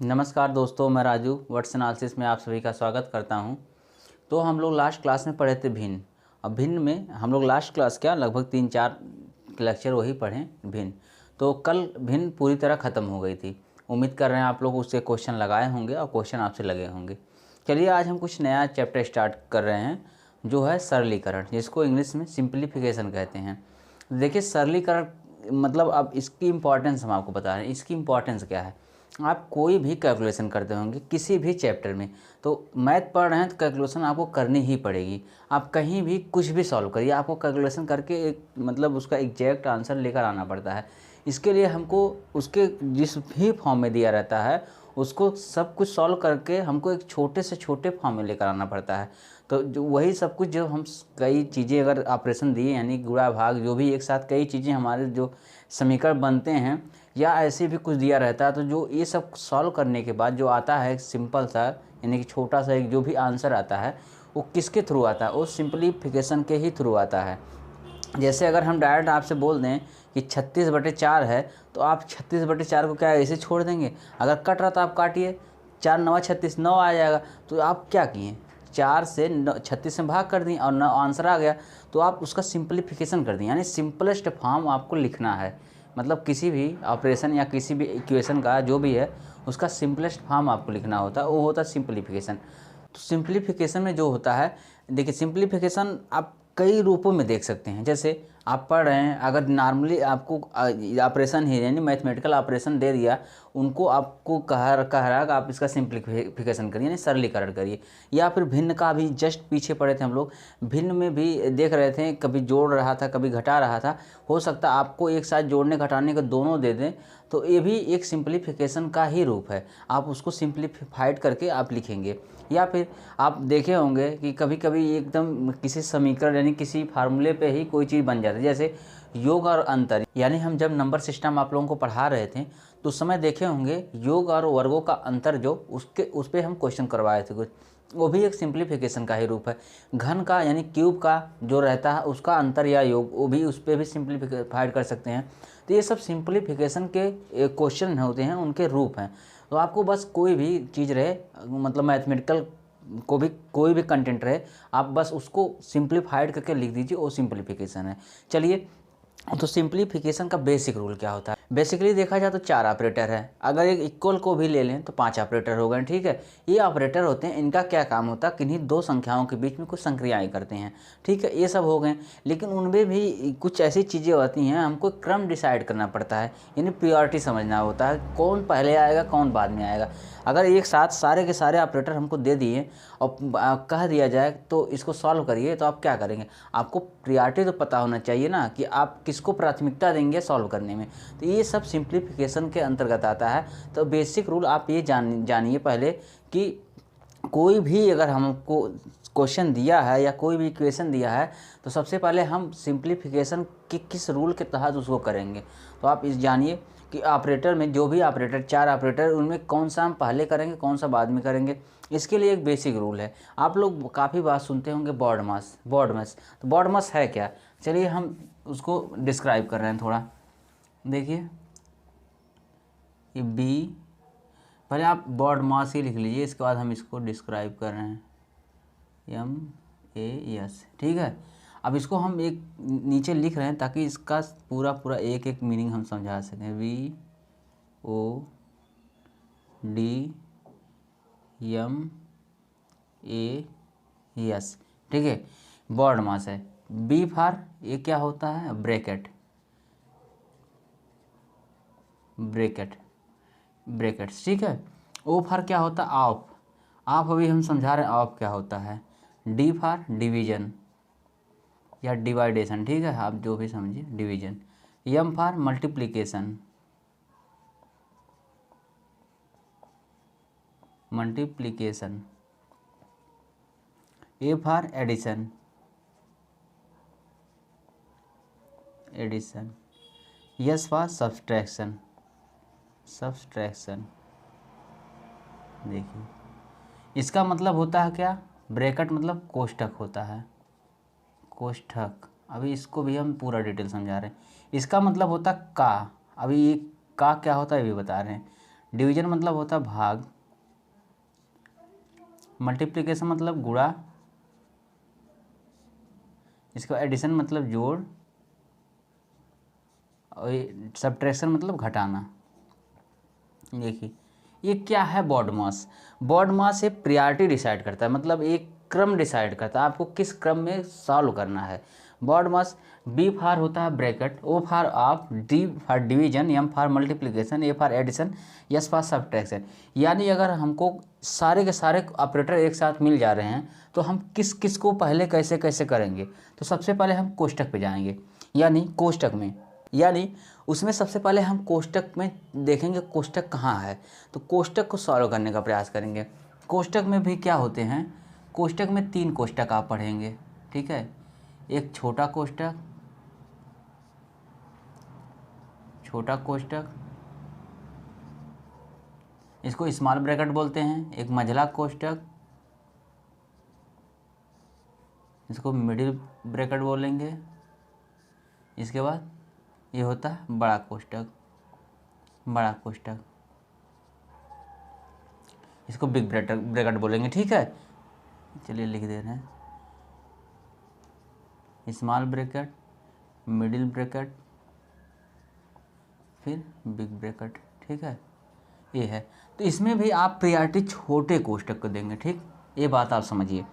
नमस्कार दोस्तों, मैं राजू वर्ड्स एनालिसिस में आप सभी का स्वागत करता हूं। तो हम लोग लास्ट क्लास में पढ़े थे भिन्न। अब भिन्न में हम लोग लास्ट क्लास क्या लगभग 3-4 लेक्चर वही पढ़े भिन्न। तो कल भिन्न पूरी तरह ख़त्म हो गई थी। उम्मीद कर रहे हैं आप लोग उसके क्वेश्चन लगाए होंगे और क्वेश्चन आपसे लगे होंगे। चलिए आज हम कुछ नया चैप्टर स्टार्ट कर रहे हैं जो है सरलीकरण, जिसको इंग्लिश में सिंप्लीफिकेशन कहते हैं। देखिए सरलीकरण मतलब अब इसकी इम्पोर्टेंस हम आपको बता रहे हैं। इसकी इम्पोर्टेंस क्या है, आप कोई भी कैलकुलेशन करते होंगे किसी भी चैप्टर में, तो मैथ पढ़ रहे हैं तो कैलकुलेशन आपको करनी ही पड़ेगी। आप कहीं भी कुछ भी सॉल्व करिए, आपको कैलकुलेशन करके एक मतलब उसका एग्जैक्ट आंसर लेकर आना पड़ता है। इसके लिए हमको उसके जिस भी फॉर्म में दिया रहता है उसको सब कुछ सॉल्व करके हमको एक छोटे से छोटे फॉर्म में लेकर आना पड़ता है। तो जो वही सब कुछ जो हम कई चीज़ें अगर ऑपरेशन दिए यानी गुणा भाग जो भी एक साथ कई चीज़ें हमारे जो समीकरण बनते हैं या ऐसे भी कुछ दिया रहता है, तो जो ये सब सॉल्व करने के बाद जो आता है एक सिंपल सा यानी कि छोटा सा एक जो भी आंसर आता है वो किसके थ्रू आता है, वो सिंप्लीफिकेशन के ही थ्रू आता है। जैसे अगर हम डायरेक्ट आपसे बोल दें कि 36/4 है तो आप 36/4 को क्या ऐसे छोड़ देंगे? अगर कट रहा तो आप काटिए, 4 9 36 9 आ जाएगा। तो आप क्या किए, 4 से 36 में भाग कर दिए और 9 आंसर आ गया। तो आप उसका सिंप्लीफिकेशन कर दिए, यानी सिंपलेस्ट फॉर्म आपको लिखना है। मतलब किसी भी ऑपरेशन या किसी भी इक्वेशन का जो भी है उसका सिंपलेस्ट फॉर्म आपको लिखना होता है, वो होता है सिंप्लीफिकेशन। तो सिंप्लीफिकेशन में जो होता है, देखिए सिंप्लीफिकेशन आप कई रूपों में देख सकते हैं। जैसे आप पढ़ रहे हैं, अगर नॉर्मली आपको ऑपरेशन ही यानी मैथमेटिकल ऑपरेशन दे दिया, उनको आपको कह रहा कि आप इसका सिंप्लीफिकेशन करिए यानी सरलीकरण करिए। या फिर भिन्न का भी जस्ट पीछे पढ़े थे हम लोग, भिन्न में भी देख रहे थे कभी जोड़ रहा था कभी घटा रहा था। हो सकता है आपको एक साथ जोड़ने घटाने के दोनों दे दें, तो ये भी एक सिंप्लीफिकेशन का ही रूप है। आप उसको सिंप्लीफाइड करके आप लिखेंगे। या फिर आप देखे होंगे कि कभी कभी एकदम किसी समीकरण यानी किसी फार्मूले पे ही कोई चीज़ बन जाती है। जैसे योग और अंतर, यानी हम जब नंबर सिस्टम आप लोगों को पढ़ा रहे थे तो उस समय देखे होंगे योग और वर्गों का अंतर जो उसके उस पर हम क्वेश्चन करवाए थे कुछ, वो भी एक सिंप्लीफिकेशन का ही रूप है। घन का यानी क्यूब का जो रहता है उसका अंतर या योग, वो भी उस पर भी सिंप्लीफाइड कर सकते हैं। तो ये सब सिंप्लीफिकेशन के क्वेश्चन होते हैं, उनके रूप हैं। तो आपको बस कोई भी चीज़ रहे, मतलब मैथमेटिकल को भी कोई भी कंटेंट रहे, आप बस उसको सिंप्लीफाइड करके लिख दीजिए, वो सिंप्लीफिकेशन है। चलिए, तो सिंप्लीफिकेशन का बेसिक रूल क्या होता है? बेसिकली देखा जाए तो 4 ऑपरेटर है। अगर एक इक्वल को भी ले लें तो 5 ऑपरेटर हो गए, ठीक है। ये ऑपरेटर होते हैं, इनका क्या काम होता है, किन्हीं दो संख्याओं के बीच में कुछ संक्रियाएं करते हैं, ठीक है। ये सब हो गए, लेकिन उनमें भी कुछ ऐसी चीज़ें होती हैं, हमको क्रम डिसाइड करना पड़ता है, यानी प्रियोरिटी समझना होता है, कौन पहले आएगा कौन बाद में आएगा। अगर एक साथ सारे के सारे ऑपरेटर हमको दे दिए और कह दिया जाए तो इसको सॉल्व करिए, तो आप क्या करेंगे? आपको प्रियोरिटी तो पता होना चाहिए ना कि आप किसको प्राथमिकता देंगे सॉल्व करने में। तो ये सब सिंप्लीफिकेशन के अंतर्गत आता है। तो बेसिक रूल आप ये जानिए पहले कि कोई भी अगर हमको क्वेश्चन दिया है या कोई भी इक्वेशन दिया है तो सबसे पहले हम सिंप्लीफिकेशन के किस रूल के तहत उसको करेंगे। तो आप इस जानिए कि ऑपरेटर में जो भी ऑपरेटर 4 ऑपरेटर, उनमें कौन सा हम पहले करेंगे कौन सा बाद में करेंगे। इसके लिए एक बेसिक रूल है। आप लोग काफ़ी बात सुनते होंगे बॉडमास। तो बॉडमास है क्या? चलिए हम उसको डिस्क्राइब कर रहे हैं थोड़ा। देखिए ये बी, पहले आप बॉडमास ही लिख लीजिए, इसके बाद हम इसको डिस्क्राइब कर रहे हैं MAS, ठीक है। अब इसको हम एक नीचे लिख रहे हैं ताकि इसका पूरा पूरा एक एक मीनिंग हम समझा सकें। BODMAS, ठीक है। बॉडमास है। बी फार ये क्या होता है? ब्रैकेट्स, ठीक है। ओ फार क्या होता है? ऑफ अभी हम समझा रहे हैं ऑफ क्या होता है। डी फार डिवीजन या डिवाइडेशन, ठीक है, आप जो भी समझिए, division. M for multiplication, A for addition, S for subtraction. देखिए इसका मतलब होता है क्या? ब्रैकेट मतलब कोष्ठक होता है, कोष्ठक। अभी इसको भी हम पूरा डिटेल समझा रहे हैं। इसका मतलब होता है का। अभी ये का क्या होता है ये भी बता रहे हैं। डिवीजन मतलब होता है भाग, मल्टीप्लिकेशन मतलब गुणा, इसके बाद एडिशन मतलब जोड़, और सब्ट्रैक्शन मतलब घटाना। देखिए ये क्या है, बॉड मास। बॉड मास एक प्रायोरिटी डिसाइड करता है, मतलब एक क्रम डिसाइड करता है आपको किस क्रम में सॉल्व करना है। बॉड मास बी फार होता है bracket, O for of, D for division, M for multiplication, A for addition, S for subtraction. यानी अगर हमको सारे के सारे ऑपरेटर एक साथ मिल जा रहे हैं तो हम किस किस को पहले कैसे कैसे करेंगे। तो सबसे पहले हम कोष्टक पे जाएंगे, यानी कोष्टक में, यानी उसमें सबसे पहले हम कोष्टक में देखेंगे कोष्टक कहाँ है, तो कोष्टक को सॉल्व करने का प्रयास करेंगे। कोष्टक में भी क्या होते हैं, कोष्टक में 3 कोष्टक आप पढ़ेंगे, ठीक है। एक छोटा कोष्टक, छोटा कोष्टक, इसको स्मॉल ब्रैकेट बोलते हैं। एक मझला कोष्टक, इसको मिडिल ब्रैकेट बोलेंगे। इसके बाद ये होता है बड़ा कोष्टक, बड़ा कोष्टक, इसको बिग ब्रैकेट बोलेंगे, ठीक है। चलिए लिख दे रहे हैं, स्मॉल ब्रैकेट, मिडिल ब्रैकेट, फिर बिग ब्रैकेट, ठीक है। ये है, तो इसमें भी आप प्रायोरिटी छोटे कोष्टक को देंगे, ठीक। ये बात आप समझिए,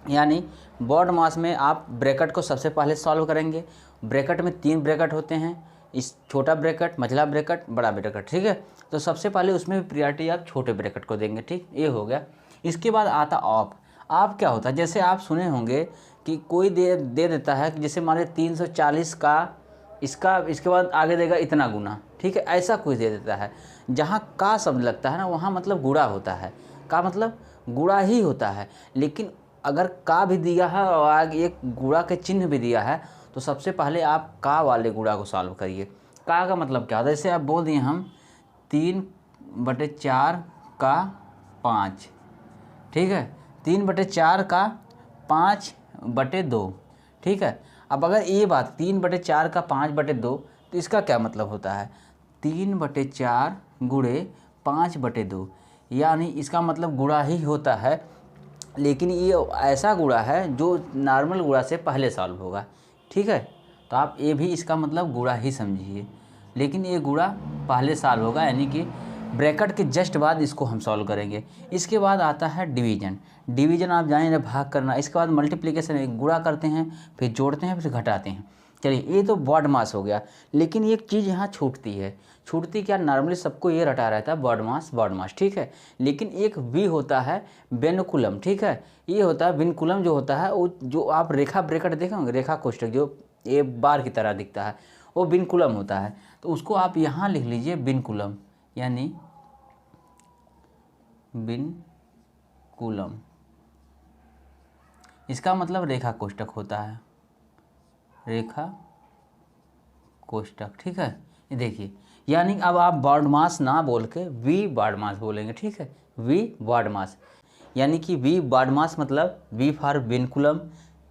यानी बॉड मास में आप ब्रैकेट को सबसे पहले सॉल्व करेंगे। ब्रैकेट में 3 ब्रैकेट होते हैं, इस छोटा ब्रैकेट, मझला ब्रैकेट, बड़ा ब्रैकेट, ठीक है। तो सबसे पहले उसमें भी प्रायोरिटी आप छोटे ब्रैकेट को देंगे, ठीक। ये हो गया। इसके बाद आता ऑफ। ऑफ क्या होता है, जैसे आप सुने होंगे कि कोई दे देता है कि जैसे मान लीजिए 340 का इसका, इसके बाद आगे देगा इतना गुना, ठीक है। ऐसा कोई दे देता है, जहाँ का शब्द लगता है ना वहाँ मतलब गुणा होता है, का मतलब गुणा ही होता है। लेकिन अगर का भी दिया है और आगे एक गुणा के चिन्ह भी दिया है तो सबसे पहले आप का वाले गुणा को सॉल्व करिए। का मतलब क्या होता है, जैसे आप बोल दिए हम 3/4 का 5, ठीक है। 3/4 का 5/2, ठीक है। अब अगर ये बात 3/4 का 5/2, तो इसका क्या मतलब होता है, 3/4 गुणे 5/2, यानी इसका मतलब गुणा ही होता है। लेकिन ये ऐसा गुणा है जो नॉर्मल गुणा से पहले सॉल्व होगा, ठीक है। तो आप ये भी इसका मतलब गुणा ही समझिए, लेकिन ये गुणा पहले सॉल्व होगा, यानी कि ब्रैकेट के जस्ट बाद इसको हम सॉल्व करेंगे। इसके बाद आता है डिवीजन। डिवीजन आप जानेंगे भाग करना। इसके बाद मल्टीप्लिकेशन, एक गुणा करते हैं, फिर जोड़ते हैं, फिर घटाते हैं। चलिए ये तो बॉड मास हो गया। लेकिन एक चीज़ यहाँ छूटती है, छूटती क्या, नॉर्मली सबको ये रटा रहता है बॉड मास, ठीक है। लेकिन एक वी होता है विनकुलम, ठीक है। ये होता है विनकुलम, जो होता है वो जो आप रेखा ब्रैकेट देखे होंगे, रेखा कोष्टक जो ये बार की तरह दिखता है, वो विनकुलम होता है। तो उसको आप यहाँ लिख लीजिए विनकुलम, यानी विनकुलम, इसका मतलब रेखा कोष्टक होता है, रेखा कोष्टक, ठीक है। ये देखिए, यानी अब आप बॉड मास ना बोल के वी बॉड मास बोलेंगे, ठीक है। वी बॉड मास, यानी कि वी बॉड मास मतलब वी फार विनकुलम,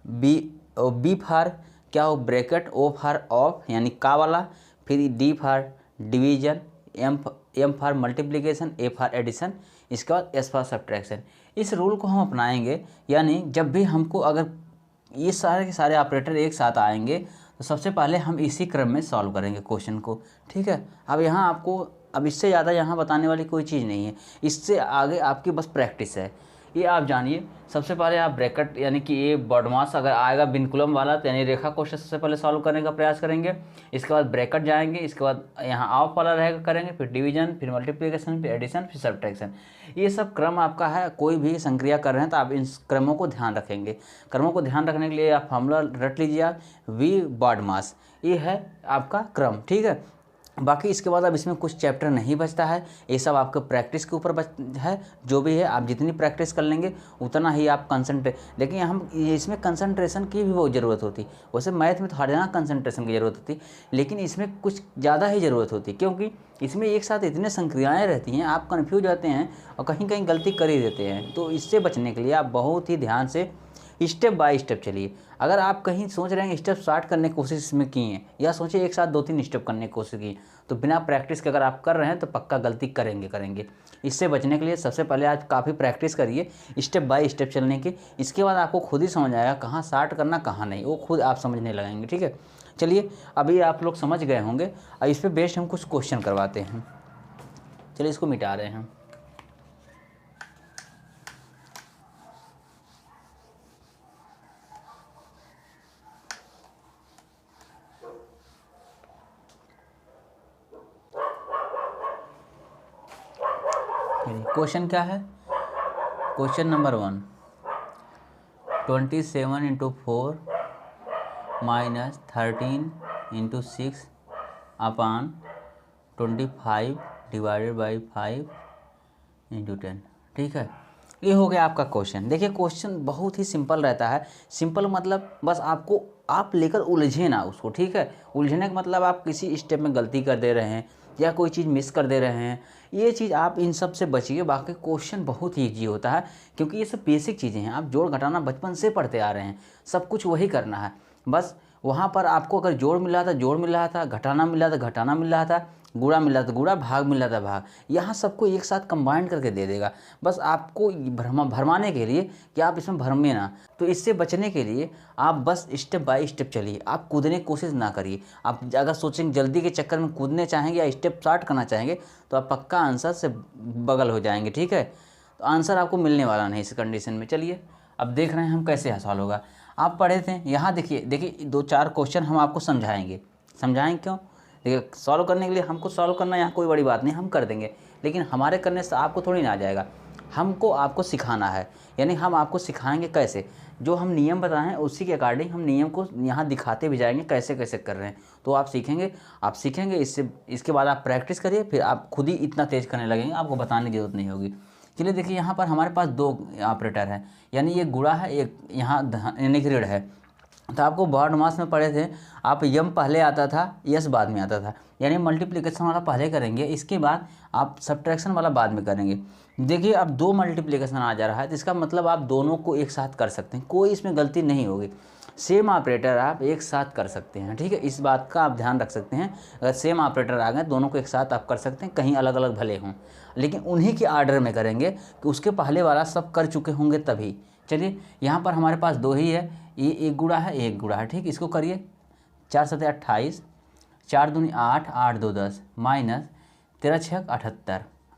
बी फार क्या हो ब्रैकेट, ओ फार ऑफ यानी का वाला, फिर D for division, M for multiplication, A for addition, इसके बाद एस फार सब्ट्रैक्शन। इस रूल को हम अपनाएंगे, यानी जब भी हमको अगर ये सारे के सारे ऑपरेटर एक साथ आएंगे तो सबसे पहले हम इसी क्रम में सॉल्व करेंगे क्वेश्चन को, ठीक है। अब यहाँ आपको अब इससे ज़्यादा यहाँ बताने वाली कोई चीज़ नहीं है, इससे आगे आपकी बस प्रैक्टिस है। ये आप जानिए, सबसे पहले आप ब्रैकेट यानी कि ये बॉड मास अगर आएगा विनकुलम वाला तो यानी रेखा कोष्टक सबसे पहले सॉल्व करने का प्रयास करेंगे। इसके बाद ब्रैकेट जाएंगे, इसके बाद यहाँ ऑफ वाला रहेगा करेंगे, फिर डिवीजन, फिर मल्टीप्लिकेशन, फिर एडिशन, फिर सब्ट्रैक्शन। ये सब क्रम आपका है। कोई भी संक्रिया कर रहे हैं तो आप इन क्रमों को ध्यान रखेंगे। क्रमों को ध्यान रखने के लिए आप फॉर्मूला रट लीजिए, आप वी बॉड मास, ये है आपका क्रम, ठीक है। बाकी इसके बाद अब इसमें कुछ चैप्टर नहीं बचता है, ये सब आपके प्रैक्टिस के ऊपर है। जो भी है आप जितनी प्रैक्टिस कर लेंगे उतना ही आप लेकिन हम इसमें कंसंट्रेशन की भी बहुत ज़रूरत होती। वैसे मैथ में तो हर जगह कंसंट्रेशन की ज़रूरत होती, लेकिन इसमें कुछ ज़्यादा ही ज़रूरत होती, क्योंकि इसमें एक साथ इतने संक्रियाएँ रहती हैं, आप कन्फ्यूज होते हैं और कहीं कहीं गलती कर ही देते हैं। तो इससे बचने के लिए आप बहुत ही ध्यान से स्टेप बाय स्टेप चलिए। अगर आप कहीं सोच रहे हैं स्टेप स्टार्ट करने की कोशिश इसमें की हैं, या सोचिए एक साथ 2-3 स्टेप करने की कोशिश की, तो बिना प्रैक्टिस के अगर आप कर रहे हैं तो पक्का गलती करेंगे। इससे बचने के लिए सबसे पहले आज काफ़ी प्रैक्टिस करिए स्टेप बाय स्टेप चलने की। इसके बाद आपको खुद ही समझ आएगा कहाँ स्टार्ट करना कहाँ नहीं, वो खुद आप समझने लगेंगे। ठीक है, चलिए अभी आप लोग समझ गए होंगे। और इस पर बेस्ड हम कुछ क्वेश्चन करवाते हैं। चलिए इसको मिटा रहे हैं। क्वेश्चन क्या है? Question number 1, 27 × 4 - 13 × 6 upon 25 / 5 × 10। ठीक है, ये हो गया आपका क्वेश्चन। देखिए क्वेश्चन बहुत ही सिंपल रहता है। सिंपल मतलब बस आपको आप लेकर उलझे ना उसको। ठीक है, उलझने का मतलब आप किसी स्टेप में गलती कर दे रहे हैं या कोई चीज़ मिस कर दे रहे हैं, ये चीज़ आप इन सब से बचिए। बाकी क्वेश्चन बहुत ही ईजी होता है, क्योंकि ये सब बेसिक चीज़ें हैं। आप जोड़ घटाना बचपन से पढ़ते आ रहे हैं, सब कुछ वही करना है। बस वहाँ पर आपको अगर जोड़ मिल रहा था जोड़ मिल रहा था, घटाना मिल रहा था घटाना मिल रहा था, गुणा मिल रहा था गुणा, भाग मिल रहा था भाग, यहाँ सबको एक साथ कंबाइन करके दे देगा। बस आपको भरमाने के लिए कि आप इसमें भरमे ना। तो इससे बचने के लिए आप बस स्टेप बाय स्टेप चलिए, आप कूदने की कोशिश ना करिए। आप अगर सोचेंगे जल्दी के चक्कर में कूदने चाहेंगे या स्टेप स्टार्ट करना चाहेंगे तो आप पक्का आंसर से बगल हो जाएंगे। ठीक है, तो आंसर आपको मिलने वाला नहीं इस कंडीशन में। चलिए अब देख रहे हैं हम कैसे सॉल्व होगा। आप पढ़े थे यहाँ, देखिए 2-4 क्वेश्चन हम आपको समझाएंगे क्यों? देखिए सॉल्व करने के लिए हमको सॉल्व करना यहाँ कोई बड़ी बात नहीं, हम कर देंगे। लेकिन हमारे करने से आपको थोड़ी ना आ जाएगा, हमको आपको सिखाना है। यानी हम आपको सिखाएंगे कैसे, जो हम नियम बताए हैं उसी के अकॉर्डिंग हम नियम को यहाँ दिखाते भी जाएंगे कैसे कैसे कर रहे हैं। तो आप सीखेंगे इसके बाद आप प्रैक्टिस करिए, फिर आप खुद ही इतना तेज़ करने लगेंगे, आपको बताने की जरूरत नहीं होगी। चलिए देखिए यहाँ पर हमारे पास 2 ऑपरेटर है, यानी ये गुणा है, एक यहाँ यानी कि ऋण है। तो आपको बोर्ड मास में पढ़े थे आप, यम पहले आता था यस बाद में आता था, यानी मल्टीप्लिकेशन वाला पहले करेंगे, इसके बाद आप सब्ट्रैक्शन वाला बाद में करेंगे। देखिए अब 2 मल्टीप्लिकेशन आ जा रहा है, तो इसका मतलब आप दोनों को एक साथ कर सकते हैं, कोई इसमें गलती नहीं होगी। सेम ऑपरेटर आप एक साथ कर सकते हैं। ठीक है, इस बात का आप ध्यान रख सकते हैं। अगर सेम ऑपरेटर आ गए दोनों को एक साथ आप कर सकते हैं, कहीं अलग अलग भले हों, लेकिन उन्हीं के ऑर्डर में करेंगे कि उसके पहले वाला सब कर चुके होंगे तभी। चलिए यहाँ पर हमारे पास 2 ही है, ये एक गुणा है एक गुणा है। ठीक, इसको करिए 4 × 7 = 28, 4 दूनी 8, 8 2 10 माइनस 13 6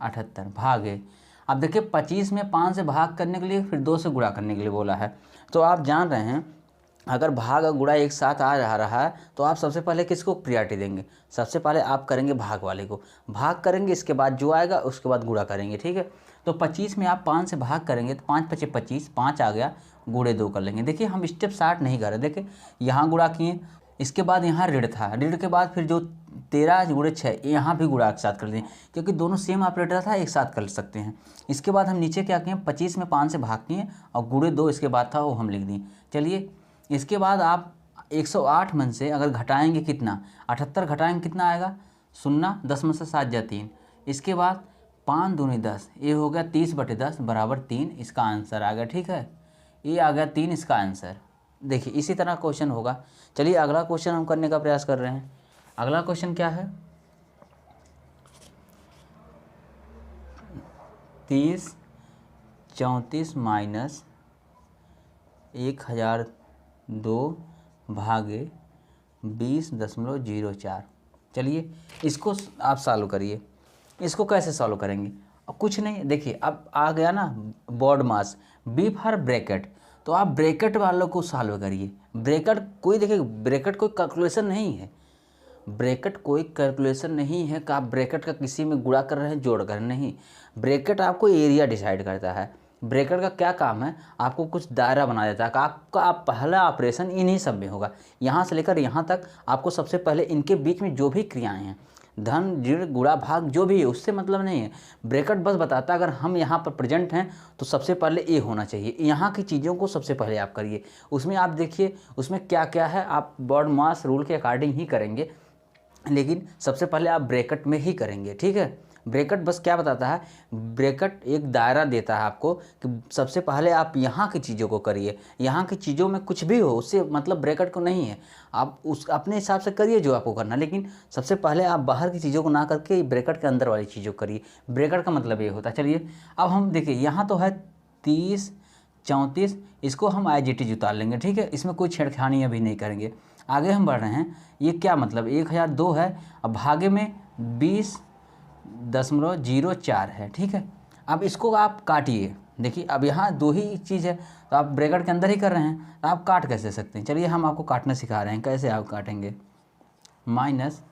78 भागे। अब देखिए 25 में 5 से भाग करने के लिए फिर 2 से गुणा करने के लिए बोला है। तो आप जान रहे हैं अगर भाग और गुणा एक साथ आ रहा है तो आप सबसे पहले किसको प्रायोरिटी देंगे? सबसे पहले आप करेंगे भाग वाले को, भाग करेंगे, इसके बाद जो आएगा उसके बाद गुणा करेंगे। ठीक है, तो 25 में आप 5 से भाग करेंगे तो 5 × 5 = 25, 5 आ गया, गुणे 2 कर लेंगे। देखिए हम स्टेप स्टार्ट नहीं कर रहे, देखिए यहाँ गुणा किए, इसके बाद यहाँ ऋण था, ऋण के बाद फिर जो 13 × 6 यहाँ भी गुणा एक साथ कर दें, क्योंकि दोनों सेम ऑपरेटर था, एक साथ कर सकते हैं। इसके बाद हम नीचे क्या किए, 25 में 5 से भाग किए और गुणे 2 इसके बाद था वो हम लिख दिए। चलिए इसके बाद आप 108 में से अगर घटाएंगे कितना, 78 घटाएंगे कितना आएगा, 0, 10 में से 7 जा 3, इसके बाद 5 दूनी 10, ये हो गया 30/10 बराबर 3, इसका आंसर आ गया। ठीक है, ये आ गया 3 इसका आंसर। देखिए इसी तरह क्वेश्चन होगा। चलिए अगला क्वेश्चन हम करने का प्रयास कर रहे हैं। अगला क्वेश्चन क्या है, 30 34 माइनस 1002 भागे 20.04। चलिए इसको आप सॉल्व करिए। इसको कैसे सॉल्व करेंगे? अब कुछ नहीं, देखिए अब आ गया ना BODMAS, B for bracket, तो आप ब्रैकेट वालों को सॉल्व करिए। ब्रैकेट कोई, देखिए ब्रैकेट कोई कैलकुलेशन नहीं है, ब्रैकेट कोई कैलकुलेशन नहीं है कि आप ब्रैकेट का किसी में गुणा कर रहे हैं जोड़ कर नहीं। ब्रैकेट आपको एरिया डिसाइड करता है। ब्रैकेट का क्या काम है, आपको कुछ दायरा बना देता है कि आपका पहला ऑपरेशन इन्हीं सब में होगा, यहाँ से लेकर यहाँ तक आपको सबसे पहले इनके बीच में जो भी क्रियाएं हैं, धन ऋण गुणा भाग जो भी है उससे मतलब नहीं है। ब्रैकेट बस बताता है अगर हम यहाँ पर प्रेजेंट हैं तो सबसे पहले ए होना चाहिए, यहाँ की चीज़ों को सबसे पहले आप करिए। उसमें आप देखिए उसमें क्या क्या है, आप बोर्ड मास रूल के अकॉर्डिंग ही करेंगे, लेकिन सबसे पहले आप ब्रैकेट में ही करेंगे। ठीक है, ब्रैकेट बस क्या बताता है, ब्रैकेट एक दायरा देता है आपको कि सबसे पहले आप यहाँ की चीज़ों को करिए, यहाँ की चीज़ों में कुछ भी हो उससे मतलब ब्रैकेट को नहीं है, आप उस अपने हिसाब से करिए जो आपको करना, लेकिन सबसे पहले आप बाहर की चीज़ों को ना करके ब्रैकेट के अंदर वाली चीज़ों को करिए। ब्रैकेट का मतलब ये होता है। चलिए अब हम देखिए यहाँ तो है 30 34, इसको हम एज इट इज उतार लेंगे, ठीक है, इसमें कोई छेड़खानी अभी नहीं करेंगे। आगे हम बढ़ रहे हैं, ये क्या मतलब 1002 है, अब भागे में 20.04 है, ठीक है। अब इसको आप काटिए, देखिए अब यहाँ दो ही चीज़ है तो आप ब्रैकेट के अंदर ही कर रहे हैं, तो आप काट कैसे सकते हैं। चलिए हम आपको काटना सिखा रहे हैं, कैसे आप काटेंगे। माइनस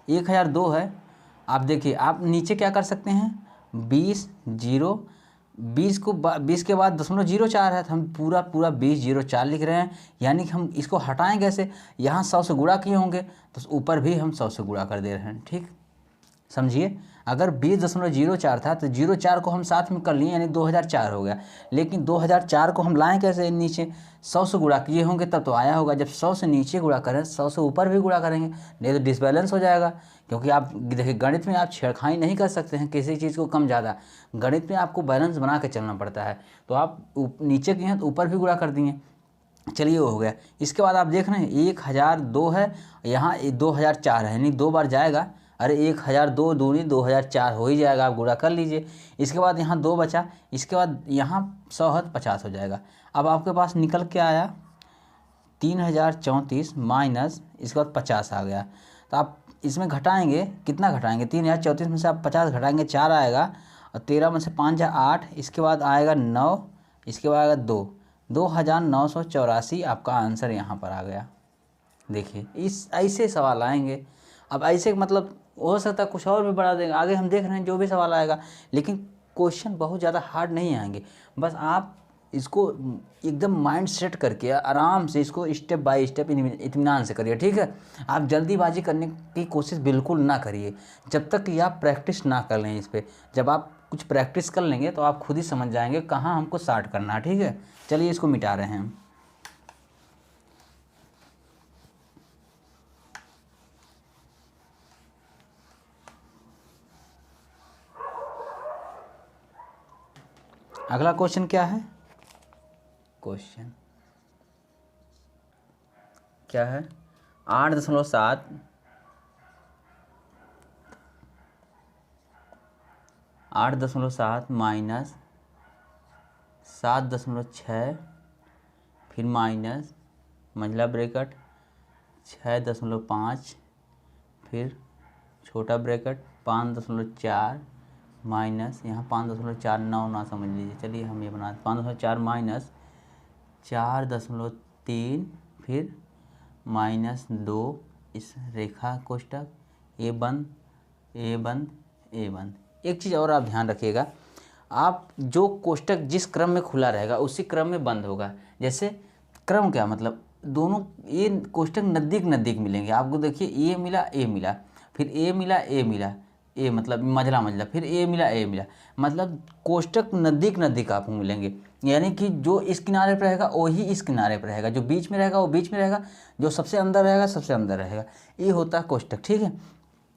1002 है, आप देखिए आप नीचे क्या कर सकते हैं, 20 के बाद 0.04 है, तो हम पूरा 20.04 लिख रहे हैं, यानी कि हम इसको हटाएं कैसे, यहाँ 100 से गुणा किए होंगे तो ऊपर भी हम 100 से गुणा कर दे रहे हैं, ठीक समझिए। अगर 20.04 था तो 04 को हम साथ में कर लिए यानी 2004 हो गया, लेकिन 2004 को हम लाएं कैसे, नीचे 100 से गुणा किए होंगे तब तो आया होगा। जब 100 से नीचे गुणा करें 100 से ऊपर भी गुणा करेंगे, नहीं तो डिसबैलेंस हो जाएगा, क्योंकि आप देखिए गणित में आप छेड़खानी नहीं कर सकते हैं किसी चीज़ को कम ज़्यादा, गणित में आपको बैलेंस बना के चलना पड़ता है। तो आप नीचे किए हैं तो ऊपर भी गुणा कर दिए, चलिए वो हो गया। इसके बाद आप देख रहे हैं 1002 है, यहाँ 2004 है, यानी 2 बार जाएगा, अरे 1002 दूनी 2004 हो ही जाएगा, आप गुणा कर लीजिए। इसके बाद यहाँ 2 बचा, इसके बाद यहाँ 100 50 हो जाएगा। अब आपके पास निकल के आया 3034 माइनस इसके बाद 50 आ गया। तो आप इसमें घटाएंगे, कितना घटाएंगे, 3034 में से आप 50 घटाएंगे 4 आएगा, और 13 में से 5 या 8, इसके बाद आएगा 9, इसके बाद आएगा 2, 2984 आपका आंसर यहाँ पर आ गया। देखिए इस ऐसे सवाल आएंगे। अब ऐसे मतलब हो सकता है कुछ और भी बढ़ा देंगे, आगे हम देख रहे हैं जो भी सवाल आएगा, लेकिन क्वेश्चन बहुत ज़्यादा हार्ड नहीं आएंगे। बस आप इसको एकदम माइंड सेट करके आराम से इसको स्टेप बाय स्टेप इत्मीनान से करिए, ठीक है। आप जल्दीबाजी करने की कोशिश बिल्कुल ना करिए जब तक कि आप प्रैक्टिस ना कर लें इस पर। जब आप कुछ प्रैक्टिस कर लेंगे तो आप खुद ही समझ जाएंगे कहाँ हमको स्टार्ट करना है, ठीक है। चलिए इसको मिटा रहे हैं। अगला क्वेश्चन क्या है, क्वेश्चन क्या है, 8.7 माइनस 7.6 फिर माइनस मंझला ब्रैकेट 6.5 फिर छोटा ब्रैकेट 5.4 माइनस यहाँ 5.49 ना समझ लीजिए, चलिए हम ये बना 5.4 माइनस 4.3 फिर माइनस 2, इस रेखा कोष्टक ए बंद ए बंद ए बंद। एक चीज़ और आप ध्यान रखिएगा, आप जो कोष्टक जिस क्रम में खुला रहेगा उसी क्रम में बंद होगा। जैसे क्रम क्या मतलब, दोनों ये कोष्टक नज़दीक नज़दीक मिलेंगे आपको। देखिए ए मिला ए मिला, फिर ए मिला ए मिला, ए मतलब मझला मझला, फिर ए मिला ए मिला, मतलब कोष्टक नज़दीक नज़दीक आपको मिलेंगे। यानी कि जो इस किनारे पर रहेगा वही इस किनारे पर रहेगा, जो बीच में रहेगा वो बीच में रहेगा, जो सबसे अंदर रहेगा सबसे अंदर रहेगा। ये होता है कोष्टक, ठीक है।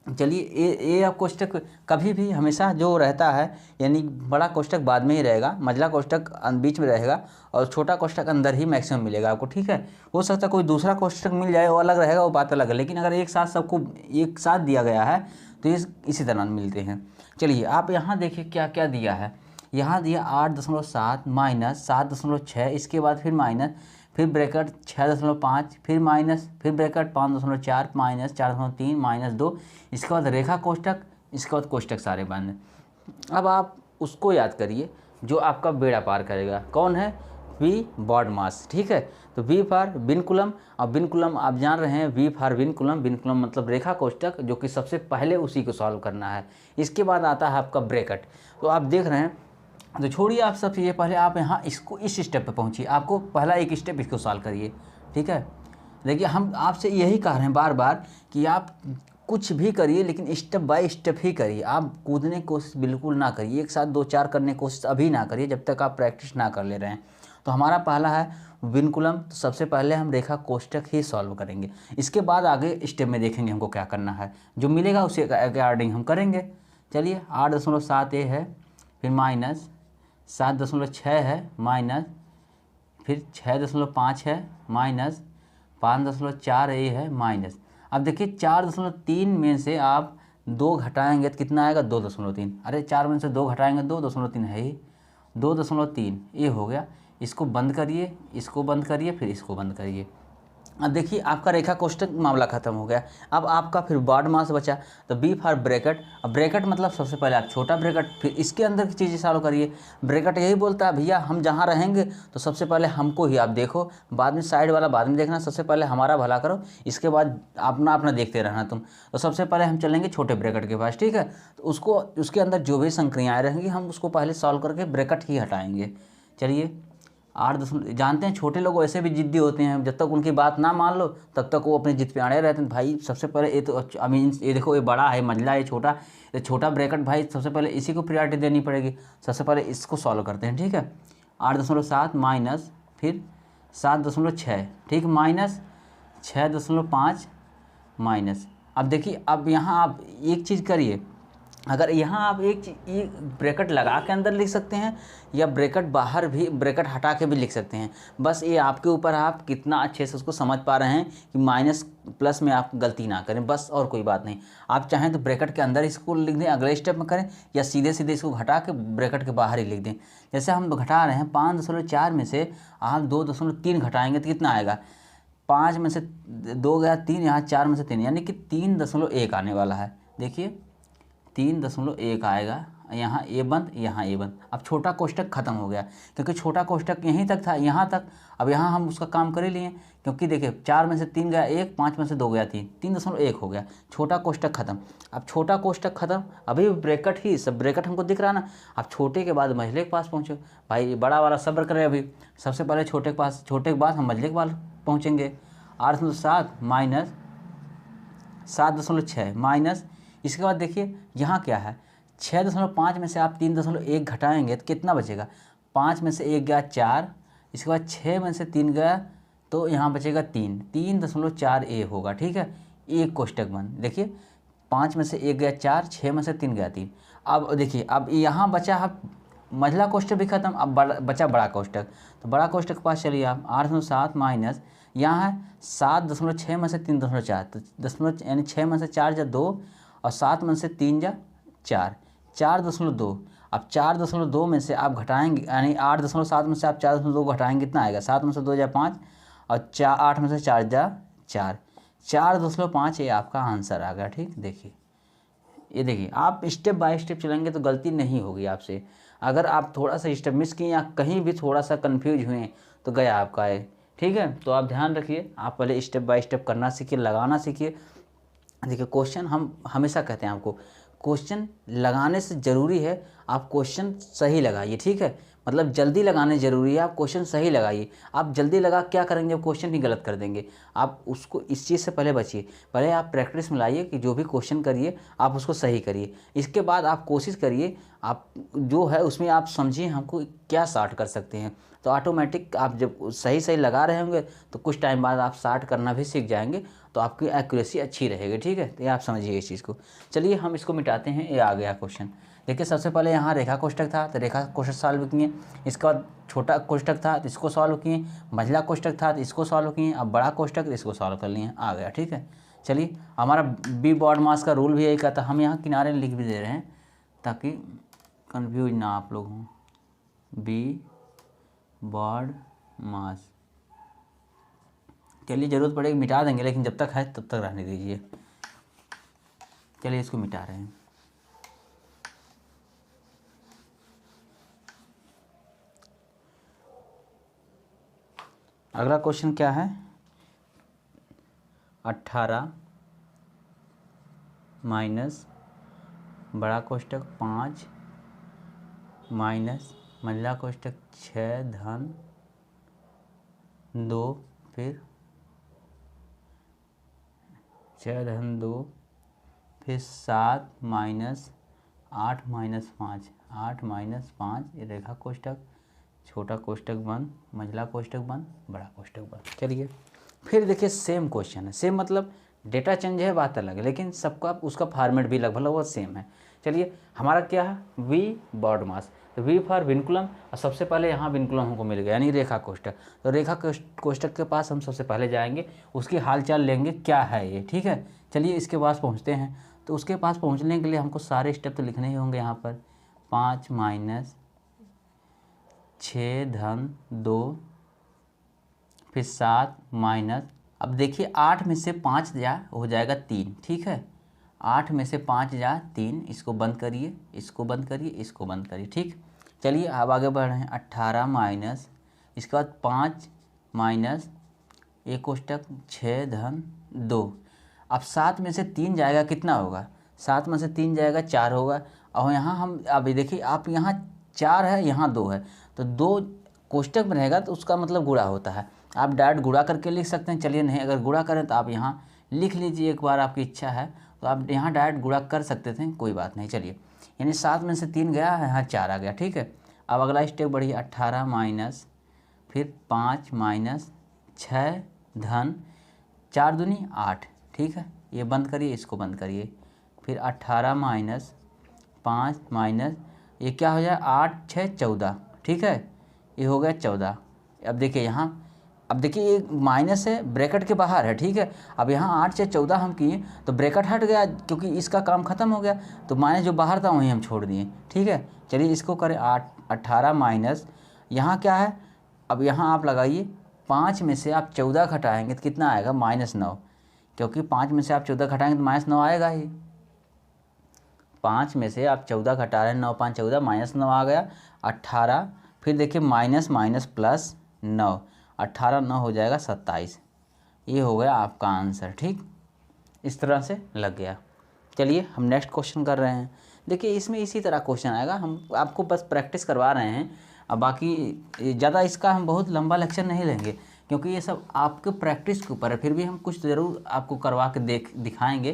चलिए ए आप कोष्टक कभी भी हमेशा जो रहता है, यानी बड़ा कोष्टक बाद में ही रहेगा, मझला कोष्टक बीच में रहेगा और छोटा कोष्टक अंदर ही मैक्सिमम मिलेगा आपको, ठीक है। हो सकता है कोई दूसरा कोष्टक मिल जाए वो अलग रहेगा, वो बात अलग है, लेकिन अगर एक साथ सबको एक साथ दिया गया है तो इसी तरह मिलते हैं। चलिए आप यहाँ देखिए क्या क्या दिया है, यहाँ दिया 8.7 माइनस 7.6, इसके बाद फिर माइनस, फिर ब्रैकेट 6.5, फिर माइनस, फिर ब्रैकेट 5.4 माइनस 4.3 माइनस 2, इसके बाद रेखा कोष्टक, इसके बाद कोष्टक सारे बंद। अब आप उसको याद करिए जो आपका बेड़ा पार करेगा, कौन है, वी बॉड मास, ठीक है। तो वी फॉर विनकुलम, और विनकुलम आप जान रहे हैं, वी फॉर विनकुलम, विनकुलम मतलब रेखा कोष्टक, जो कि सबसे पहले उसी को सॉल्व करना है। इसके बाद आता है आपका ब्रैकेट। तो आप देख रहे हैं, तो छोड़िए आप सब चीज़ें, पहले आप यहाँ इसको इस स्टेप पे पहुँचिए, आपको पहला एक स्टेप इसको सॉल्व करिए, ठीक है। देखिए हम आपसे यही कह रहे हैं बार बार कि आप कुछ भी करिए लेकिन स्टेप बाय स्टेप ही करिए, आप कूदने की कोशिश बिल्कुल ना करिए, एक साथ 2-4 करने की कोशिश अभी ना करिए जब तक आप प्रैक्टिस ना कर ले रहे हैं। तो हमारा पहला है विनकुलम, तो सबसे पहले हम रेखा कोष्टक ही सॉल्व करेंगे, इसके बाद आगे स्टेप में देखेंगे हमको क्या करना है, जो मिलेगा उसी अकॉर्डिंग हम करेंगे। चलिए 8.7 ये है, फिर माइनस 7.6 है, माइनस फिर 6.5 है, माइनस 5.4 ये है, माइनस। अब देखिए 4.3 में से आप 2 घटाएंगे तो कितना आएगा 2.3। अरे 4 में से 2 घटाएंगे 2.3 है ही, 2.3 ये हो गया। इसको बंद करिए, इसको बंद करिए, फिर इसको बंद करिए। अब देखिए आपका रेखा कोष्ठक मामला खत्म हो गया। अब आपका फिर बॉड मास बचा, तो बी फॉर ब्रैकेट। अब ब्रैकेट मतलब सबसे पहले आप छोटा ब्रैकेट, फिर इसके अंदर की चीज़ें सॉल्व करिए। ब्रैकेट यही बोलता है भैया हम जहाँ रहेंगे तो सबसे पहले हमको ही आप देखो, बाद में साइड वाला बाद में देखना, सबसे पहले हमारा भला करो, इसके बाद अपना अपना देखते रहना तुम। तो सबसे पहले हम चलेंगे छोटे ब्रैकेट के पास, ठीक है। तो उसको उसके अंदर जो भी संक्रियाएँ रहेंगी हम उसको पहले सॉल्व करके ब्रैकेट ही हटाएंगे। चलिए 8 जानते हैं छोटे लोग वैसे भी जिद्दी होते हैं, जब तक उनकी बात ना मान लो तब तक वो अपनी जिद पे अड़े रहते हैं। भाई सबसे पहले ये तो ये देखो, ये बड़ा है मंझला, ये छोटा ब्रैकेट, भाई सबसे पहले इसी को प्रायोरिटी देनी पड़ेगी। सबसे पहले इसको सॉल्व करते हैं, ठीक है। 8.7 माइनस फिर 7.6, ठीक, माइनस 6.5 माइनस। अब देखिए अब यहाँ आप एक चीज़ करिए, अगर यहाँ आप एक ब्रैकेट लगा के अंदर लिख सकते हैं या ब्रैकेट बाहर भी ब्रैकेट हटा के भी लिख सकते हैं। बस ये आपके ऊपर, आप कितना अच्छे से उसको समझ पा रहे हैं कि माइनस प्लस में आप गलती ना करें, बस और कोई बात नहीं। आप चाहें तो ब्रैकेट के अंदर इसको लिख दें अगले स्टेप में करें, या सीधे सीधे इसको घटा के ब्रैकेट के बाहर ही लिख दें। जैसे हम घटा रहे हैं 5.4 में से आप 2.3 घटाएंगे तो कितना आएगा, 5 में से 2 गया 3, यहाँ 4 में से 3, यानी कि 3.1 आने वाला है। देखिए 3.1 आएगा, यहाँ ए बंद, यहाँ ए बंद। अब छोटा कोष्ठक खत्म हो गया, क्योंकि छोटा कोष्ठक यहीं तक था, यहाँ तक। अब यहाँ हम उसका काम कर ही लिए, क्योंकि देखिए 4 में से 3 गया 1, 5 में से 2 गया 3, 3.1 हो गया। छोटा कोष्ठक खत्म। अब छोटा कोष्ठक खत्म, अभी ब्रैकेट ही, सब ब्रैकेट हमको दिख रहा ना। अब छोटे के बाद मझले के पास पहुँचो, भाई बड़ा वाला सब्र करें, अभी सबसे पहले छोटे के पास, छोटे के बाद हम मझले के पास पहुँचेंगे। 8.7 माइनस 7.6 माइनस, इसके बाद देखिए यहाँ क्या है, 6.5 में से आप 3.1 घटाएंगे तो कितना बचेगा, 5 में से 1 गया 4, इसके बाद 6 में से 3 गया तो यहाँ बचेगा 3, 3.4 ए होगा, ठीक है। एक कोष्ठक बंद। देखिए 5 में से 1 गया 4, 6 में से 3 गया 3। अब देखिए अब यहाँ बचा, अब मझला कोष्ठक भी खत्म, अब बचा बड़ा कोष्ठक। तो बड़ा कोष्ठक के पास चलिए आप, 8.7 माइनस, यहाँ है 7.6 में से 3.4, तो दशमलव यानी 6 में से 4 जा 2 और 7 में से 3 जा 4, 4.2। अब 4.2 में से आप घटाएंगे, यानी 8.7 में से आप 4.2 घटाएंगे कितना आएगा, 7 में से 2 जा 5 और 8 में से 4 जा 4, 4.5 ये आपका आंसर आ गया, ठीक। देखिए ये देखिए, आप स्टेप बाय स्टेप चलेंगे तो गलती नहीं होगी आपसे। अगर आप थोड़ा सा स्टेप मिस किए या कहीं भी थोड़ा सा कन्फ्यूज हुए तो गया आपका है, ठीक है। तो आप ध्यान रखिए, आप पहले स्टेप बाय स्टेप करना सीखिए, लगाना सीखिए। देखिए क्वेश्चन, हम हमेशा कहते हैं आपको, क्वेश्चन लगाने से ज़रूरी है आप क्वेश्चन सही लगाइए, ठीक है। मतलब जल्दी लगाने ज़रूरी है, आप क्वेश्चन सही लगाइए। आप जल्दी लगा क्या करेंगे, जब क्वेश्चन ही गलत कर देंगे। आप उसको, इस चीज़ से पहले बचिए, पहले आप प्रैक्टिस में लाइए कि जो भी क्वेश्चन करिए आप उसको सही करिए। इसके बाद आप कोशिश करिए, आप जो है उसमें आप समझिए हमको क्या शार्ट कर सकते हैं। तो ऑटोमेटिक आप जब सही सही लगा रहे होंगे तो कुछ टाइम बाद आप शार्ट करना भी सीख जाएंगे, तो आपकी एक्यूरेसी अच्छी रहेगी, ठीक है। तो ये आप समझिए इस चीज़ को। चलिए हम इसको मिटाते हैं, ये आ गया क्वेश्चन। देखिए सबसे पहले यहाँ रेखा कोष्ठक था तो रेखा कोष्ठक सॉल्व किए, इसके बाद छोटा कोष्ठक था तो इसको सॉल्व किए, मझला कोष्ठक था तो इसको सॉल्व किए, अब बड़ा कोष्ठक इसको सॉल्व कर लिए, आ गया, ठीक है। चलिए हमारा बी बॉड मास का रूल भी यही कहता है, हम यहाँ किनारे लिख भी दे रहे हैं ताकि कन्फ्यूज ना आप लोग हों। बी बॉड मास, चलिए ज़रूरत पड़ेगी मिटा देंगे, लेकिन जब तक है तब तक रहने दीजिए। चलिए इसको मिटा रहे हैं। अगला क्वेश्चन क्या है, 18 माइनस बड़ा कोष्ठक 5 माइनस मझला कोष्ठक 6 धन 2, फिर 6 धन 2, फिर 7 माइनस 8 माइनस 5, 8 माइनस 5, ये रेखा कोष्ठक, छोटा कोष्ठक बंद, मझला कोष्ठक बंद, बड़ा कोष्ठक बंद। चलिए फिर देखिए सेम क्वेश्चन है, सेम मतलब डेटा चेंज है बात अलग है, लेकिन सबका उसका फॉर्मेट भी लगभग सेम है। चलिए हमारा क्या है, वी बॉड मास, तो वी फॉर विनकुलम, और सबसे पहले यहाँ विनकुलम हमको मिल गया यानी रेखा कोष्ठक। तो रेखा कोष्ठक के पास हम सबसे पहले जाएंगे, उसकी हालचाल लेंगे क्या है ये, ठीक है। चलिए इसके पास पहुँचते हैं। तो उसके पास पहुँचने के लिए हमको सारे स्टेप तो लिखने ही होंगे यहाँ पर। 5 माइनस 6 धन 2, फिर 7 माइनस, अब देखिए 8 में से 5 जा हो जाएगा 3, ठीक है। 8 में से 5 जा 3, इसको बंद करिए, इसको बंद करिए, इसको बंद करिए, ठीक। चलिए अब आगे बढ़ रहे हैं। 18 माइनस, इसके बाद 5 माइनस एक कोष्टक 6 धन 2। अब 7 में से 3 जाएगा, कितना होगा, 7 में से 3 जाएगा 4 होगा। और यहाँ हम अभी देखिए, आप यहाँ 4 है, यहाँ 2 है, तो 2 कोष्टक में रहेगा तो उसका मतलब गुणा होता है। आप डायरेक्ट गुणा करके लिख सकते हैं। चलिए नहीं, अगर गुणा करें तो आप यहाँ लिख लीजिए, एक बार आपकी इच्छा है तो आप यहाँ डायरेक्ट गुणा कर सकते थे, कोई बात नहीं। चलिए यानी 7 में से 3 गया है, यहाँ 4 आ गया, ठीक है। अब अगला स्टेप बढ़िए। 18 माइनस, फिर 5 माइनस 6 धन 4 दूनी 8, ठीक है। ये बंद करिए, इसको बंद करिए, फिर 18 माइनस 5 माइनस, ये क्या हो जाए, 8 6 14, ठीक है। ये हो गया 14। अब देखिए यहाँ, अब देखिए ये माइनस है, ब्रैकेट के बाहर है, ठीक है। अब यहाँ 8 से 14 हम किए तो ब्रैकेट हट गया, क्योंकि इसका काम खत्म हो गया, तो माइनस जो बाहर था वहीं हम छोड़ दिए, ठीक है। चलिए इसको करें। 18 माइनस, यहाँ क्या है, अब यहाँ आप लगाइए, 5 में से आप 14 घटाएंगे तो कितना आएगा, -9, क्योंकि 5 में से आप 14 घटाएंगे तो -9 आएगा ही। 5 में से आप 14 घटा रहे हैं, 9 5 14, -9 आ गया। 18, फिर देखिए माइनस माइनस प्लस 9, 18 9 हो जाएगा 27। ये हो गया आपका आंसर, ठीक। इस तरह से लग गया। चलिए हम नेक्स्ट क्वेश्चन कर रहे हैं। देखिए इसमें इसी तरह क्वेश्चन आएगा, हम आपको बस प्रैक्टिस करवा रहे हैं। अब बाकी ज़्यादा इसका हम बहुत लंबा लेक्चर नहीं लेंगे, क्योंकि ये सब आपके प्रैक्टिस के ऊपर है। फिर भी हम कुछ ज़रूर आपको करवा के दिखाएंगे,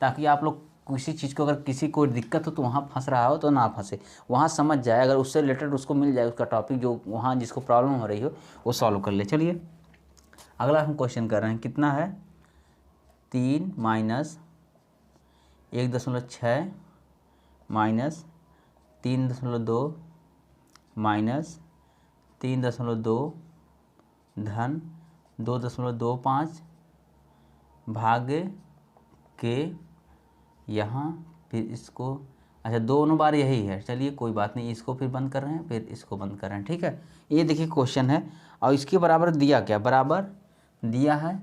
ताकि आप लोग किसी चीज़ को, अगर किसी को दिक्कत हो तो वहाँ फंस रहा हो तो ना फंसे, वहाँ समझ जाए, अगर उससे रिलेटेड उसको मिल जाए उसका टॉपिक, जो वहाँ जिसको प्रॉब्लम हो रही हो वो सॉल्व कर ले। चलिए अगला हम क्वेश्चन कर रहे हैं। कितना है, 3 माइनस 1.6 माइनस 3.2 माइनस 3.2 धन 2.25 भागे के, यहाँ फिर इसको, अच्छा दोनों बार यही है। चलिए कोई बात नहीं, इसको फिर बंद कर रहे हैं, फिर इसको बंद कर रहे हैं, ठीक है। ये देखिए क्वेश्चन है, और इसके बराबर दिया क्या, बराबर दिया है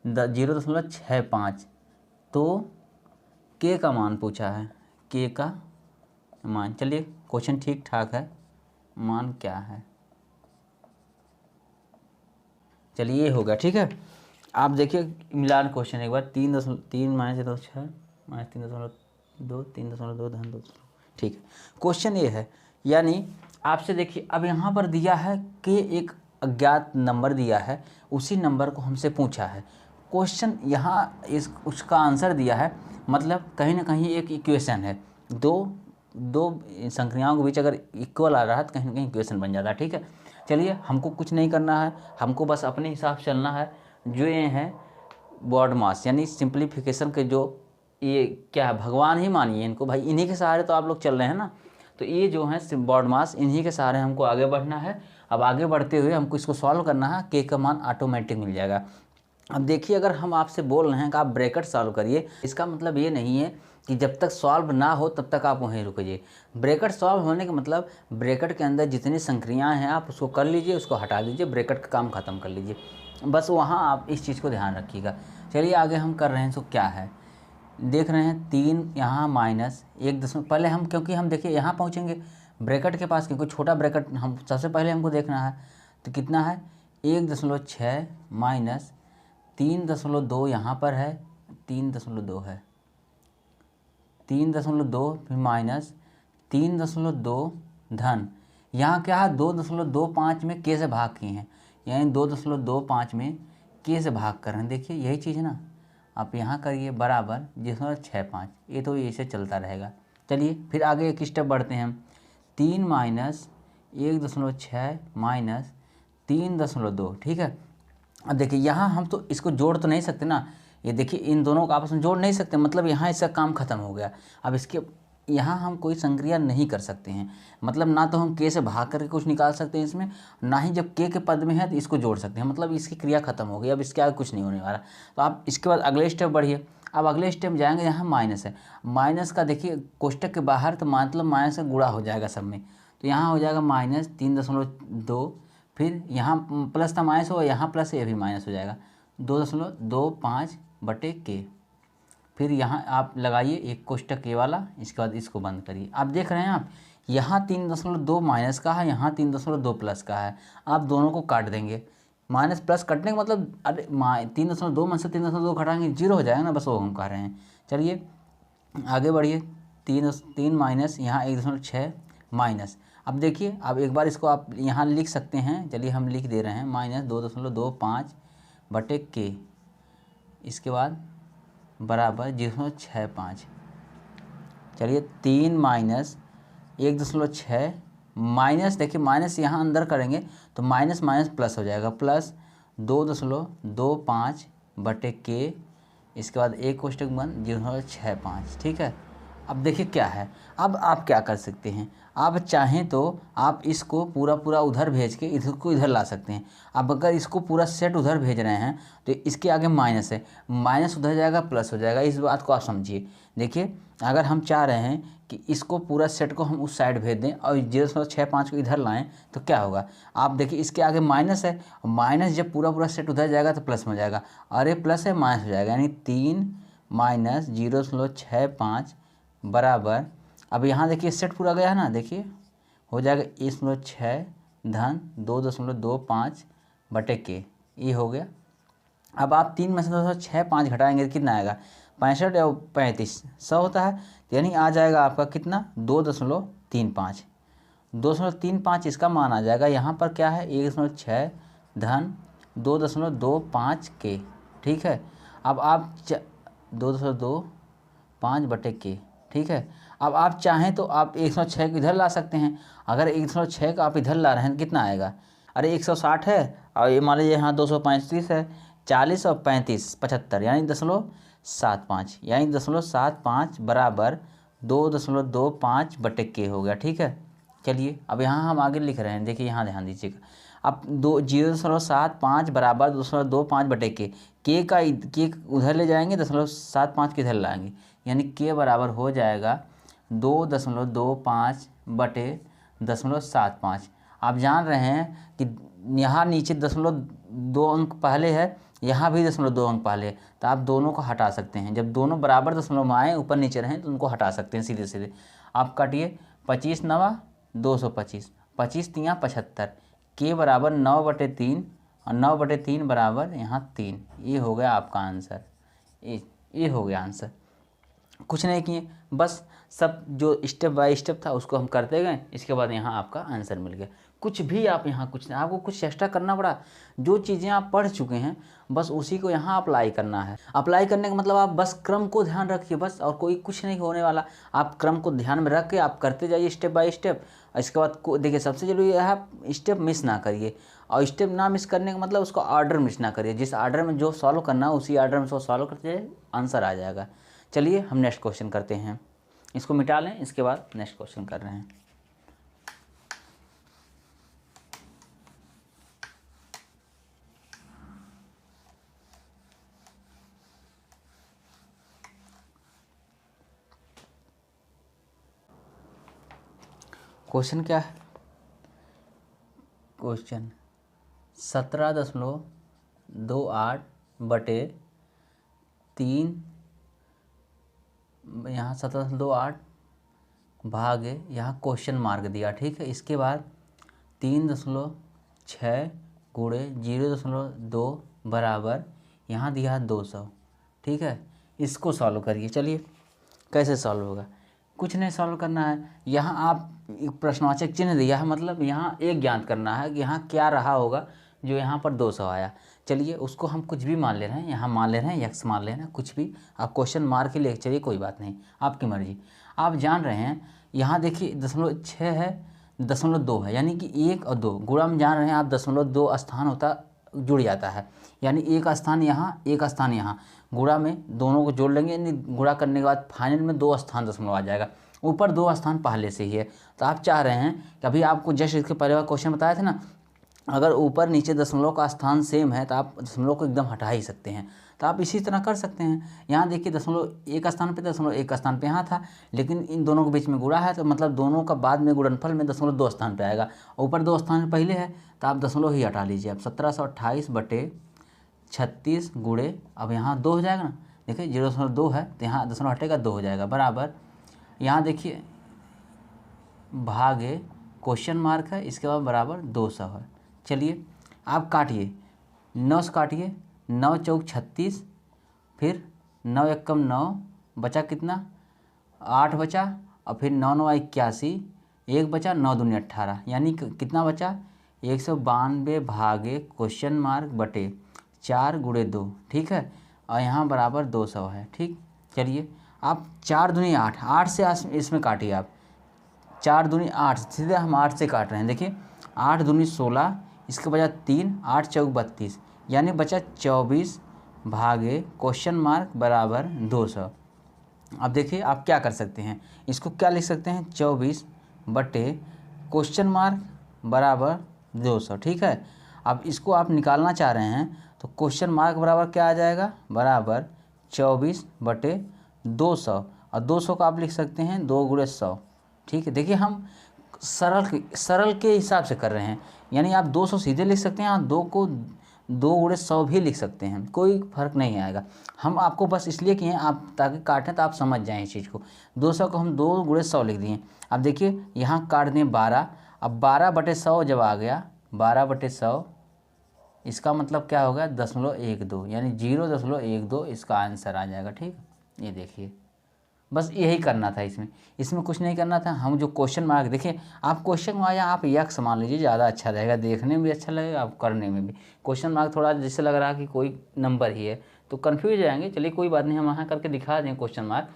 0.65। तो के का मान पूछा है, के का मान। चलिए क्वेश्चन ठीक ठाक है, मान क्या है, चलिए ये होगा, ठीक है। आप देखिए मिलान क्वेश्चन एक बार। 3 माइनस 6 माइनस 3.2 3.2 धन 2, ठीक है। क्वेश्चन ये है, यानी आपसे देखिए अब यहाँ पर दिया है कि एक अज्ञात नंबर दिया है, उसी नंबर को हमसे पूछा है। क्वेश्चन यहाँ उसका आंसर दिया है, मतलब कहीं ना कहीं एक इक्वेशन है, दो संख्याओं के बीच अगर इक्वल आ रहा है तो कहीं ना कहीं इक्वेशन बन जाता है, ठीक है। चलिए हमको कुछ नहीं करना है, हमको बस अपने हिसाब से चलना है। जो ये हैं बॉड मास, यानी सिंप्लीफिकेशन के जो ये क्या है, भगवान ही मानिए इनको भाई, इन्हीं के सहारे तो आप लोग चल रहे हैं ना। तो ये जो है बॉड मास, इन्हीं के सहारे हमको आगे बढ़ना है। अब आगे बढ़ते हुए हमको इसको सॉल्व करना है, के का मान ऑटोमेटिक मिल जाएगा। अब देखिए अगर हम आपसे बोल रहे हैं कि आप ब्रैकेट सॉल्व करिए, इसका मतलब ये नहीं है कि जब तक सॉल्व ना हो तब तक आप वहीं रुकिए। ब्रैकेट सॉल्व होने का मतलब ब्रैकेट के अंदर जितनी संख्याएँ हैं आप उसको कर लीजिए, उसको हटा दीजिए, ब्रैकेट का काम ख़त्म कर लीजिए, बस वहाँ आप इस चीज़ को ध्यान रखिएगा। चलिए आगे हम कर रहे हैं, तो क्या है देख रहे हैं, 3 यहाँ माइनस 1 पहले हम, क्योंकि हम देखिए यहाँ पहुँचेंगे ब्रैकेट के पास, क्योंकि छोटा ब्रैकेट हम सबसे पहले हमको देखना है। तो कितना है, 1.6 माइनस 3.2 यहाँ पर है, 3.2 है, 3.2 फिर माइनस 3.2 धन, यहाँ क्या है 2.25 में के से भाग किए हैं, यानी 2.25 में के से भाग कर रहे हैं। देखिए यही चीज़ है ना, आप यहाँ करिए बराबर 0.65, ये तो ऐसे चलता रहेगा। चलिए फिर आगे एक स्टेप बढ़ते हैं हम। 3 माइनस 1.6 माइनस 3.2, ठीक है। अब देखिए यहाँ हम तो इसको जोड़ तो नहीं सकते ना, ये देखिए इन दोनों को आपस में जोड़ नहीं सकते, मतलब यहाँ इसका काम ख़त्म हो गया। अब इसके यहाँ हम कोई संक्रिया नहीं कर सकते हैं, मतलब ना तो हम k से भाग करके कुछ निकाल सकते हैं इसमें, ना ही जब k के पद में है तो इसको जोड़ सकते हैं, मतलब इसकी क्रिया खत्म हो गई, अब इसके आगे कुछ नहीं होने वाला। तो आप इसके बाद अगले स्टेप बढ़िए। अब अगले स्टेप जाएंगे, यहाँ माइनस है, माइनस का देखिए कोष्टक के बाहर, तो मतलब माइनस का गुणा हो जाएगा सब में, तो यहाँ हो जाएगा -3.2, फिर यहाँ प्लस था माइनस हो, यहाँ प्लस ये भी माइनस हो जाएगा 2.25/k। फिर यहाँ आप लगाइए एक कोष्टक ये वाला, इसके बाद इसको बंद करिए। आप देख रहे हैं आप यहाँ 3.2 माइनस का है, यहाँ 3.2 प्लस का है, आप दोनों को काट देंगे। माइनस प्लस कटने का मतलब अरे 3.2 में से 3.2 घटाएंगे 0 हो जाएगा ना, बस वो हम कह रहे हैं। चलिए आगे बढ़िए। 3 माइनस यहाँ 1.6 माइनस। अब देखिए, अब एक बार इसको आप यहाँ लिख सकते हैं, चलिए हम लिख दे रहे हैं -2.25/k, इसके बाद बराबर 0.65। चलिए 3 माइनस 1.6 माइनस, देखिए माइनस यहाँ अंदर करेंगे तो माइनस माइनस प्लस हो जाएगा, प्लस 2.25/k, इसके बाद एक कोष्टक बंद 0.65। ठीक है, अब देखिए क्या है, अब आप क्या कर सकते हैं, आप चाहें तो आप इसको पूरा पूरा उधर भेज के इधर को इधर ला सकते हैं। अब अगर इसको पूरा सेट उधर भेज रहे हैं तो इसके आगे माइनस है, माइनस उधर जाएगा प्लस हो जाएगा, इस बात को आप समझिए। देखिए अगर हम चाह रहे हैं कि इसको पूरा सेट को हम उस साइड भेज दें और 0.65 को इधर लाएं तो क्या होगा, आप देखिए इसके आगे माइनस है, माइनस जब पूरा पूरा सेट उधर जाएगा तो प्लस में हो जाएगा, और ये प्लस है माइनस हो जाएगा, यानी 3 माइनस 0.65 बराबर, अब यहाँ देखिए सेट पूरा गया है ना, देखिए हो जाएगा 1.6 धन 2.25/k, ये हो गया। अब आप 3 में से 2.65 घटाएंगे तो कितना आएगा, 65 या 35, 100 होता है, यानी आ जाएगा आपका कितना 2.35। 2.35 इसका मान आ जाएगा, यहाँ पर क्या है 1.6 धन 2.25k। ठीक है, अब आप 2.25/k। ठीक है, अब आप चाहें तो आप 106 को इधर ला सकते हैं, अगर 106 का आप इधर ला रहे हैं तो कितना आएगा, अरे 160 है और ये मान लीजिए यहाँ 235 है, 40 और 35 75, यानी 0.75, यानी 0.75 बराबर 2.25/k हो गया। ठीक है, चलिए अब यहाँ हम आगे लिख रहे हैं, देखिए यहाँ ध्यान दीजिएगा, अब 0.75 बराबर 2.25/k, के का उधर ले जाएंगे, 0.75 के इधर लाएंगे, यानी के बराबर हो जाएगा 2.25/0.75। आप जान रहे हैं कि यहाँ नीचे 0.2 अंक पहले है, यहाँ भी 0.2 अंक पहले है, तो आप दोनों को हटा सकते हैं, जब दोनों बराबर दशमलव में आए ऊपर नीचे रहें तो उनको हटा सकते हैं सीधे सीधे। आप काटिए, 25 9 225, 25 3 75, के बराबर 9/3 और 9/3 बराबर यहाँ 3, ये हो गया आपका आंसर। ये हो गया आंसर। कुछ नहीं किए, बस सब जो स्टेप बाय स्टेप था उसको हम करते गए, इसके बाद यहाँ आपका आंसर मिल गया। कुछ भी आप यहाँ कुछ नहीं, आपको कुछ एक्स्ट्रा करना पड़ा, जो चीज़ें आप पढ़ चुके हैं बस उसी को यहाँ अप्लाई करना है। अप्लाई करने का मतलब आप बस क्रम को ध्यान रखिए बस, और कोई कुछ नहीं होने वाला। आप क्रम को ध्यान में रख के आप करते जाइए स्टेप बाय स्टेप। इसके बाद देखिए सबसे जरूरी है आप स्टेप मिस ना करिए, और स्टेप ना मिस करने का मतलब उसका ऑर्डर मिस ना करिए, जिस ऑर्डर में जो सॉल्व करना है उसी ऑर्डर में उसको सॉल्व करते आंसर आ जाएगा। चलिए हम नेक्स्ट क्वेश्चन करते हैं, इसको मिटा लें, इसके बाद नेक्स्ट क्वेश्चन कर रहे हैं। क्वेश्चन क्या है, क्वेश्चन 17.28/3, यहाँ 17.28 भागे यहाँ क्वेश्चन मार्क दिया। ठीक है, इसके बाद 3.6 गुणे 0.2 बराबर यहाँ दिया 200। ठीक है, इसको सॉल्व करिए। चलिए कैसे सॉल्व होगा, कुछ नहीं सॉल्व करना है, यहाँ आप एक प्रश्नवाचक चिन्ह दिया है, मतलब यहाँ एक ज्ञात करना है कि यहाँ क्या रहा होगा जो यहाँ पर 200 आया। चलिए उसको हम कुछ भी मान ले रहे हैं, यहाँ मान ले रहे हैं, x मान ले रहे हैं, कुछ भी आप क्वेश्चन मार्क ही ले चलिए, कोई बात नहीं, आपकी मर्जी। आप जान रहे हैं यहाँ देखिए 0.6 है, 0.2 है, यानी कि 1 और 2 गुणा में जान रहे हैं आप 0.2 स्थान होता जुड़ जाता है, यानी एक स्थान यहाँ एक स्थान यहाँ, गुणा में दोनों को जोड़ लेंगे, यानी गुणा करने के बाद फाइनल में 2 स्थान दशमलव आ जाएगा। ऊपर 2 स्थान पहले से ही है। तो आप चाह रहे हैं कि अभी आपको जस्ट इसके पहले वाला क्वेश्चन बताया था ना, अगर ऊपर नीचे दशमलव का स्थान सेम है तो आप दशमलव को एकदम हटा ही सकते हैं। तो आप इसी तरह कर सकते हैं। यहाँ देखिए दशमलव एक स्थान पे, दशमलव एक स्थान पे यहाँ था, लेकिन इन दोनों के बीच में गुणा है, तो मतलब दोनों का बाद में गुणनफल में दशमलव 2 स्थान पे आएगा। ऊपर 2 स्थान पहले है तो आप दशमलव ही हटा लीजिए। अब 1728/36 गुणे, अब यहाँ 2 हो जाएगा ना, देखिए 0.2 है तो यहाँ दशमलव हटेगा 2 हो जाएगा, बराबर यहाँ देखिए भागे क्वेश्चन मार्क है, इसके बाद बराबर 200 है। चलिए आप काटिए, 9 से काटिए, 9 चौक 36, फिर 9 एकम 9, बचा कितना 8 बचा, और फिर 9 9 81, 1 बचा, 9 दूनी 18, यानी कितना बचा 192 भागे क्वेश्चन मार्क बटे 4 गुणे 2, ठीक है, और यहाँ बराबर 200 है। ठीक, चलिए आप 4 दूनी 8, 8 से इसमें काटिए आप, 4 दूनी 8, सीधे हम 8 से काट रहे हैं। देखिए 8 दूनी 16, इसके बचा 3, 8 चौक 32, यानी बचा 24 भागे क्वेश्चन मार्क बराबर 200। अब देखिए आप क्या कर सकते हैं, इसको क्या लिख सकते हैं 24 बटे क्वेश्चन मार्क बराबर 200, ठीक है। अब इसको आप निकालना चाह रहे हैं तो क्वेश्चन मार्क बराबर क्या आ जाएगा, बराबर 24 बटे 200, और 200 का आप लिख सकते हैं 2 गुणे 100, ठीक है। देखिए हम सरल के हिसाब से कर रहे हैं, यानी आप 200 सीधे लिख सकते हैं, 2 को 2 गुणे 100 भी लिख सकते हैं, कोई फर्क नहीं आएगा। हम आपको बस इसलिए किए हैं आप ताकि काटें तो आप समझ जाएं इस चीज़ को। 200 को हम 2 गुणे 100 लिख दिए। अब देखिए यहाँ काट दें 12, अब 12 बटे 100 जब आ गया, 12 बटे 100, इसका मतलब क्या होगा 0.12, यानी 0.12 इसका आंसर आ जाएगा। ठीक, ये देखिए बस यही करना था, इसमें कुछ नहीं करना था। हम जो क्वेश्चन मार्क, देखिए आप क्वेश्चन मार्क या आप यक्स मान लीजिए, ज़्यादा अच्छा रहेगा, देखने में भी अच्छा लगेगा, आप करने में भी। क्वेश्चन मार्क थोड़ा जैसे लग रहा है कि कोई नंबर ही है तो कन्फ्यूज हो जाएंगे। चलिए कोई बात नहीं, हम यहाँ करके दिखा दें क्वेश्चन मार्क।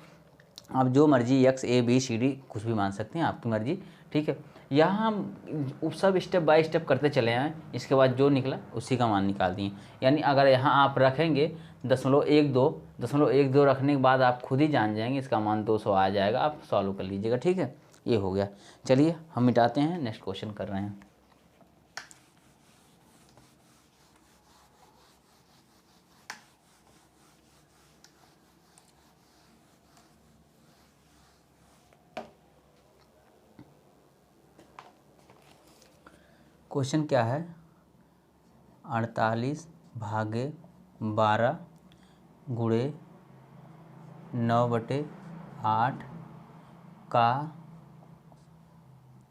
आप जो मर्जी X A B C D कुछ भी मान सकते हैं, आपकी मर्जी, ठीक है। यहाँ हम सब स्टेप बाय स्टेप करते चले आए, इसके बाद जो निकला उसी का मान निकाल दिए। यानी अगर यहाँ आप रखेंगे 0.12 रखने के बाद आप खुद ही जान जाएंगे इसका मान 200 आ जाएगा। आप सॉल्व कर लीजिएगा, ठीक है। ये हो गया, चलिए हम मिटाते हैं, नेक्स्ट क्वेश्चन कर रहे हैं। क्वेश्चन क्या है, 48 भागे 12 गुणे 9/8 का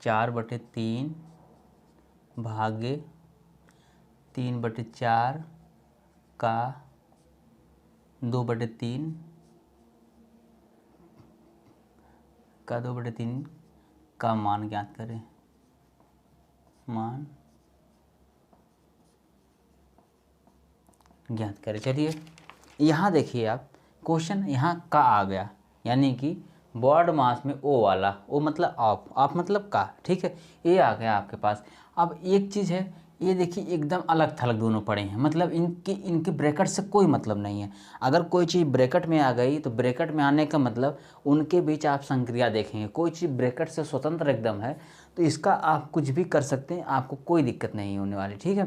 4/3 भागे 3/4 का 2/3 का 2/3 का मान ज्ञात करें। मान ज्ञात करें। चलिए यहाँ देखिए आप, क्वेश्चन यहाँ का आ गया, यानी कि बॉड मास में ओ वाला, ओ मतलब ऑफ मतलब का, ठीक है, ये आ गया आपके पास। अब एक चीज़ है, ये देखिए एकदम अलग थलग दोनों पड़े हैं, मतलब इनके ब्रैकेट से कोई मतलब नहीं है। अगर कोई चीज़ ब्रैकेट में आ गई तो ब्रैकेट में आने का मतलब उनके बीच आप संक्रिया देखेंगे। कोई चीज़ ब्रैकेट से स्वतंत्र एकदम है तो इसका आप कुछ भी कर सकते हैं, आपको कोई दिक्कत नहीं होने वाली, ठीक है।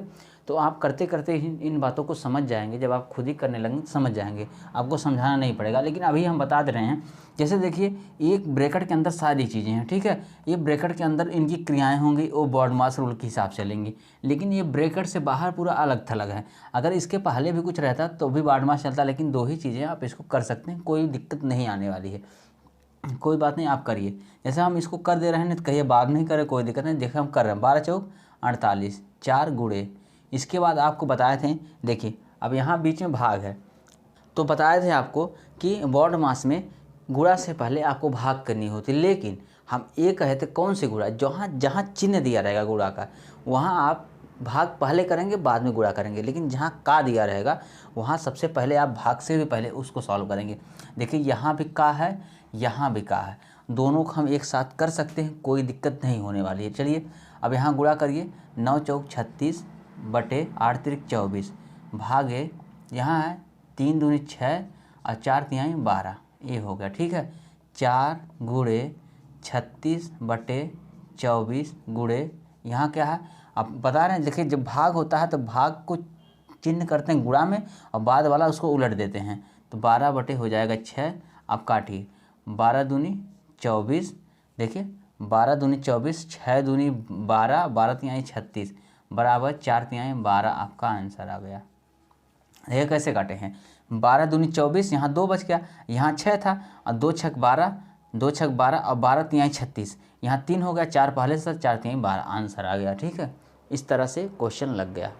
तो आप करते करते इन बातों को समझ जाएंगे, जब आप खुद ही करने लगेंगे समझ जाएंगे, आपको समझाना नहीं पड़ेगा। लेकिन अभी हम बता दे रहे हैं, जैसे देखिए एक ब्रैकेट के अंदर सारी चीज़ें हैं, ठीक है। ये ब्रैकेट के अंदर इनकी क्रियाएं होंगी, वो बॉड मास रूल के हिसाब से चलेंगी, लेकिन ये ब्रैकेट से बाहर पूरा अलग थलग है। अगर इसके पहले भी कुछ रहता तो भी बॉड मास चलता, लेकिन 2 ही चीज़ें आप इसको कर सकते हैं, कोई दिक्कत नहीं आने वाली है। कोई बात नहीं, आप करिए। जैसे हम इसको कर दे रहे हैं, नहीं तो कहिए बाद में ही करें, कोई दिक्कत नहीं। देखिए हम कर रहे हैं 12 चौक 48, 4 गुणे, इसके बाद आपको बताए थे, देखिए अब यहाँ बीच में भाग है, तो बताए थे आपको कि बॉड मास में गुणा से पहले आपको भाग करनी होती, लेकिन हम ये कहे थे कौन से गुणा, जहाँ चिन्ह दिया रहेगा गुणा का वहाँ आप भाग पहले करेंगे, बाद में गुणा करेंगे। लेकिन जहाँ का दिया रहेगा वहाँ सबसे पहले आप भाग से भी पहले उसको सॉल्व करेंगे। देखिए यहाँ भी का है, यहाँ भी का है, दोनों को हम एक साथ कर सकते हैं, कोई दिक्कत नहीं होने वाली है। चलिए अब यहाँ गुणा करिए, 9 चौक 36 बटे 8 तिरिक 24 भागे, यहाँ है 3 दूनी 6 और 4 तिहाई 12, ये हो गया, ठीक है। 4 गुणे 36/24 गुणे, यहाँ क्या है आप बता रहे हैं, देखिए जब भाग होता है तो भाग को चिन्ह करते हैं गुणा में और बाद वाला उसको उलट देते हैं, तो 12 हो जाएगा 6। आप काटिए, 12 दूनी 24, देखिए 12 दूनी 24, 6 दूनी 12, 12 तिहाई 36 बराबर 4 तिहाई 12 आपका आंसर आ गया। ये कैसे काटे हैं, 12 दूनी 24, यहाँ 2 बच गया, यहाँ 6 था और 2 छक 12, 2 छक 12 और 12 तिहाई 36, यहाँ 3 हो गया, 4 पहले से 4 तिहाई 12 आंसर आ गया। ठीक है, इस तरह से क्वेश्चन लग गया।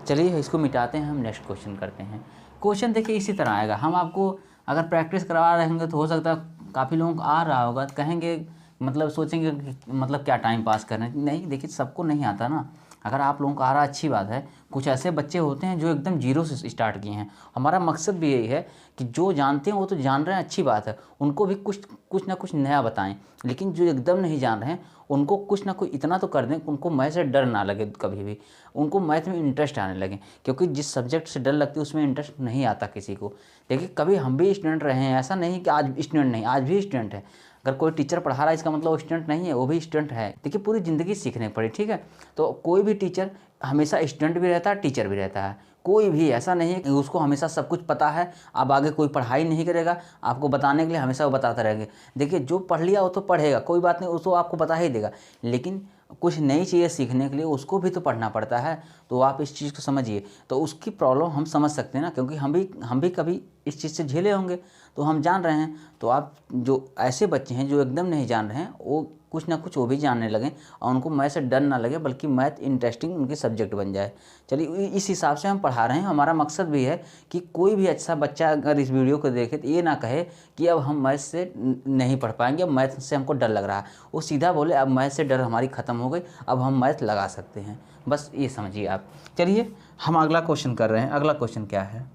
चलिए इसको मिटाते हैं, हम नेक्स्ट क्वेश्चन करते हैं। क्वेश्चन देखिए इसी तरह आएगा, हम आपको अगर प्रैक्टिस करवा रहे होंगे तो हो सकता है काफ़ी लोगों को आ रहा होगा, कहेंगे मतलब सोचेंगे कि मतलब क्या टाइम पास कर रहे हैं। नहीं देखिए, सबको नहीं आता ना, अगर आप लोगों को आ रहा अच्छी बात है। कुछ ऐसे बच्चे होते हैं जो एकदम जीरो से स्टार्ट किए हैं, हमारा मकसद भी यही है कि जो जानते हैं वो तो जान रहे हैं, अच्छी बात है, उनको भी कुछ ना कुछ नया बताएं। लेकिन जो एकदम नहीं जान रहे हैं उनको कुछ ना कुछ इतना तो कर दें उनको मैथ से डर ना लगे, कभी भी उनको मैथ में इंटरेस्ट आने लगे, क्योंकि जिस सब्जेक्ट से डर लगती है उसमें इंटरेस्ट नहीं आता किसी को। देखिए कभी हम भी स्टूडेंट रहे हैं, ऐसा नहीं कि आज स्टूडेंट नहीं, आज भी स्टूडेंट है। अगर कोई टीचर पढ़ा रहा है इसका मतलब वो स्टूडेंट नहीं है, वो भी स्टूडेंट है। देखिए पूरी ज़िंदगी सीखने पड़े, ठीक है। तो कोई भी टीचर हमेशा स्टूडेंट भी रहता है, टीचर भी रहता है। कोई भी ऐसा नहीं है कि उसको हमेशा सब कुछ पता है, अब आगे कोई पढ़ाई नहीं करेगा, आपको बताने के लिए हमेशा वो बताता रहेंगे। देखिए जो पढ़ लिया वो तो पढ़ेगा, कोई बात नहीं, उसको आपको बता ही देगा, लेकिन कुछ नई चीज़ें सीखने के लिए उसको भी तो पढ़ना पड़ता है। तो आप इस चीज़ को समझिए, तो उसकी प्रॉब्लम हम समझ सकते हैं ना, क्योंकि हम भी कभी इस चीज़ से झेले होंगे, तो हम जान रहे हैं। तो आप जो ऐसे बच्चे हैं जो एकदम नहीं जान रहे हैं, वो कुछ ना कुछ वो भी जानने लगें और उनको मैथ से डर ना लगे, बल्कि मैथ इंटरेस्टिंग उनकी सब्जेक्ट बन जाए। चलिए इस हिसाब से हम पढ़ा रहे हैं। हमारा मकसद भी है कि कोई भी अच्छा बच्चा अगर इस वीडियो को देखे तो ये ना कहे कि अब हम मैथ से नहीं पढ़ पाएंगे, अब मैथ से हमको डर लग रहा है। वो सीधा बोले अब मैथ से डर हमारी ख़त्म हो गई, अब हम मैथ लगा सकते हैं, बस ये समझिए आप। चलिए हम अगला क्वेश्चन कर रहे हैं। अगला क्वेश्चन क्या है,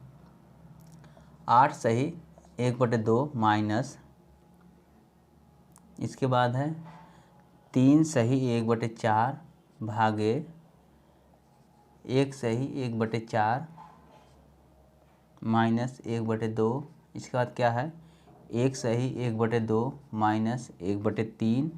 8 सही 1/2 माइनस, इसके बाद है 3 सही 1/4 भागे 1 सही 1/4 माइनस 1/2। इसके बाद क्या है, 1 सही 1/2 माइनस 1/3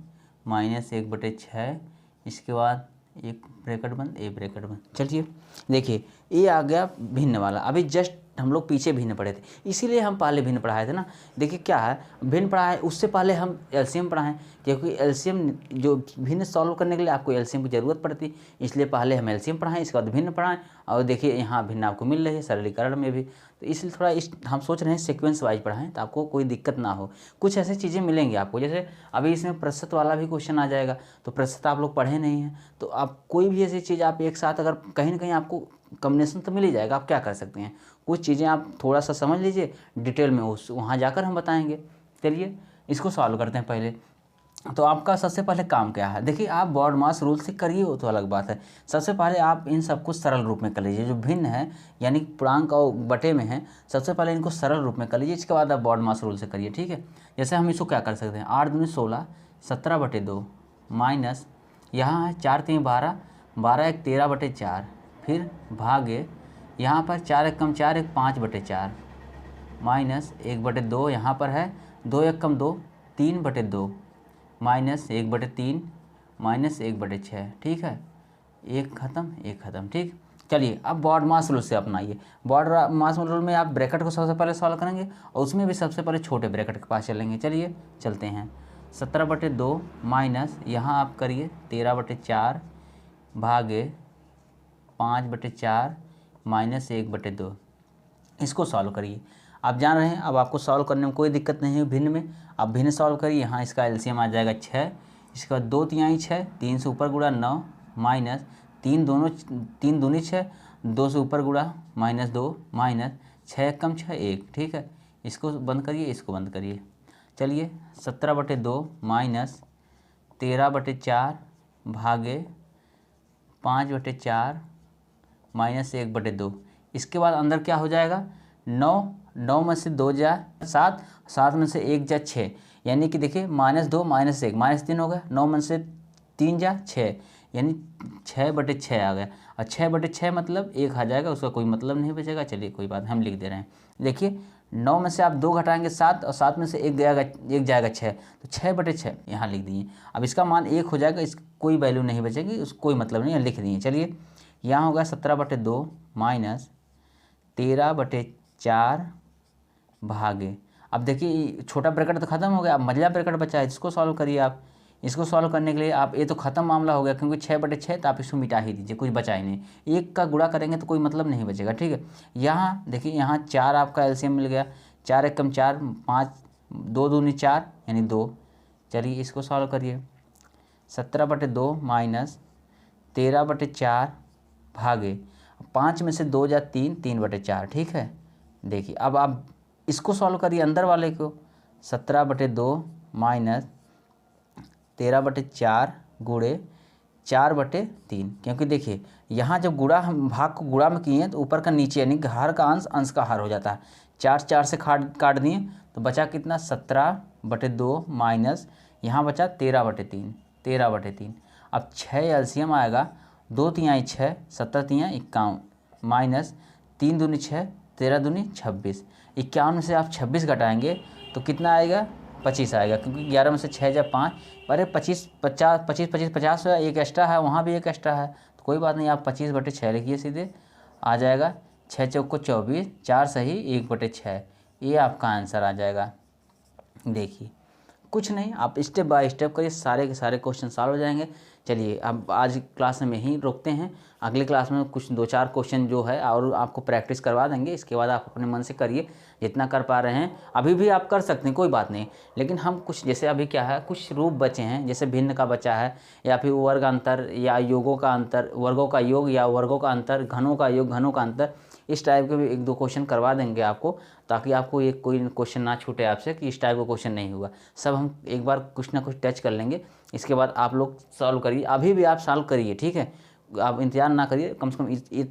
माइनस 1/6। इसके बाद एक ब्रैकेट बंद, एक ब्रैकेट बंद। चलिए देखिए ये आ गया भिन्न वाला। अभी जस्ट हम लोग पीछे भिन्न पढ़े थे, इसीलिए हम पहले भिन्न पढ़ाए थे ना। देखिए क्या है, भिन्न पढ़ाए उससे पहले हम एलसीएम पढ़ाएं, क्योंकि एलसीएम जो भिन्न सॉल्व करने के लिए आपको एलसीएम की ज़रूरत पड़ती, इसलिए पहले हम एलसीएम पढ़ाएं, इसके बाद भिन्न पढ़ाएं। और देखिए यहाँ भिन्न आपको मिल रही है सरलीकरण में भी, तो इसलिए थोड़ा हम सोच रहे हैं सीक्वेंस वाइज पढ़ाएं तो आपको कोई दिक्कत ना हो। कुछ ऐसी चीज़ें मिलेंगी आपको, जैसे अभी इसमें प्रतिशत वाला भी क्वेश्चन आ जाएगा, तो प्रतिशत आप लोग पढ़े नहीं हैं, तो आप कोई भी ऐसी चीज़ आप एक साथ अगर कहीं ना कहीं आपको कॉम्बिनेशन तो मिल ही जाएगा। आप क्या कर सकते हैं, कुछ चीज़ें आप थोड़ा सा समझ लीजिए डिटेल में, वहाँ जाकर हम बताएंगे। चलिए इसको सॉल्व करते हैं पहले। तो आपका सबसे पहले काम क्या है, देखिए आप बॉड मास रूल से करिए वो तो अलग बात है। सबसे पहले आप इन सबको सरल रूप में कर लीजिए, जो भिन्न है यानी पूर्णांक और बटे में है, सबसे पहले इनको सरल रूप में कर लीजिए, इसके बाद आप बॉड मास रूल से करिए, ठीक है। जैसे हम इसको क्या कर सकते हैं, 8 दूनी 16 17/2 माइनस यहाँ है 4 3 12 12 1 13/4, फिर भागे यहाँ पर 4 1 कम 4 1 5/4 माइनस 1/2, यहाँ पर है 2 1 कम 2 3/2 माइनस 1/3 माइनस 1/6, ठीक है। एक ख़त्म, ठीक। चलिए अब बॉड मास रूल से अपनाइए। बॉड मास रूल में आप ब्रैकेट को सबसे पहले सॉल्व करेंगे और उसमें भी सबसे पहले छोटे ब्रैकेट के पास चलेंगे। चलिए चलते हैं, 17/2 माइनस यहाँ आप करिए 13/4 भागे 5/4 माइनस 1/2, इसको सॉल्व करिए। आप जान रहे हैं अब आपको सॉल्व करने में कोई दिक्कत नहीं है भिन्न में। आप भिन्न सॉल्व करिए, यहाँ इसका एलसीएम आ जाएगा 6, इसके बाद 2 तिहाई 6, 3 से ऊपर गुणा 9 माइनस 3 दूनी 6, 2 से ऊपर गुणा माइनस 2 माइनस 6 कम 6 1, ठीक है। इसको बंद करिए, इसको बंद करिए। चलिए 17/2 माइनस 13/4 भागे 5/4 माइनस 1/2। इसके बाद अंदर क्या हो जाएगा, 9 में से 2 जा 7, 7 में से 1 जा 6, यानी कि देखिए -2 -1 -3 हो गया, 9 में से 3 जा 6, यानी 6/6 आ गया। और 6/6 मतलब 1 आ जाएगा, उसका कोई मतलब नहीं बचेगा। चलिए कोई बात, हम लिख दे रहे हैं। देखिए 9 में से आप 2 घटाएंगे 7 और 7 में से एक जाएगा 6, तो 6/6 यहाँ लिख दिए। अब इसका मान 1 हो जाएगा, इस कोई वैल्यू नहीं बचेगी, उस कोई मतलब नहीं है, लिख दिए। चलिए यहाँ होगा 17/2 माइनस 13/4 भागे। अब देखिए छोटा ब्रैकेट तो खत्म हो गया, अब मझला ब्रैकेट बचा है, इसको सॉल्व करिए आप। इसको सॉल्व करने के लिए आप, ये तो ख़त्म मामला हो गया क्योंकि 6/6, तो आप इसको मिटा ही दीजिए, कुछ बचा ही नहीं। 1 का गुणा करेंगे तो कोई मतलब नहीं बचेगा, ठीक है। यहाँ देखिए यहाँ 4 आपका एलसीएम मिल गया, 4 एकम 4, 5 2 दूनी 4 यानी 2। चलिए इसको सॉल्व करिए। 17/2 माइनस 13/4 भागे 5 में से 2 जा 3, 3/4, ठीक है। देखिए अब आप इसको सॉल्व करिए अंदर वाले को। 17/2 माइनस 13/4 गुणे 4/3, क्योंकि देखिए यहाँ जब गुणा हम भाग को गुणा में किए तो ऊपर का नीचे यानी कि हर का अंश अंश का हर हो जाता है। 4 4 से काट दिए तो बचा कितना 17/2 माइनस यहाँ बचा 13/3। अब 6 एलसीएम आएगा, 2 तिहाई 6, 17 तिहाई 51 माइनस 3 दूनी 6, 13 दूनी 26। 51 में से आप 26 घटाएंगे तो कितना आएगा 25 आएगा, क्योंकि 11 में से 6 जा 5, अरे 25 50 25 25 50 है, एक एक्स्ट्रा है, वहाँ भी एक एक्स्ट्रा है, तो कोई बात नहीं, आप 25/6 लिखिए, सीधे आ जाएगा। 6 चौक को 24, 4 सही 1/6, ये आपका आंसर आ जाएगा। देखिए कुछ नहीं, आप स्टेप बाय स्टेप करिए, सारे के सारे क्वेश्चन सॉल्व हो जाएंगे। चलिए अब आज क्लास में ही रोकते हैं, अगले क्लास में कुछ 2-4 क्वेश्चन जो है और आपको प्रैक्टिस करवा देंगे। इसके बाद आप अपने मन से करिए, जितना कर पा रहे हैं। अभी भी आप कर सकते हैं, कोई बात नहीं, लेकिन हम कुछ जैसे अभी क्या है, कुछ रूप बचे हैं, जैसे भिन्न का बचा है, या फिर वर्ग अंतर या योगों का अंतर, वर्गों का योग या वर्गों का अंतर, घनों का योग घनों का अंतर, इस टाइप के भी 1-2 क्वेश्चन करवा देंगे आपको, ताकि आपको एक कोई क्वेश्चन ना छूटे आपसे कि इस टाइप का क्वेश्चन नहीं हुआ। सब हम एक बार कुछ ना कुछ टच कर लेंगे, इसके बाद आप लोग सॉल्व करिए। अभी भी आप सॉल्व करिए, ठीक है, आप इंतजार ना करिए, कम से कम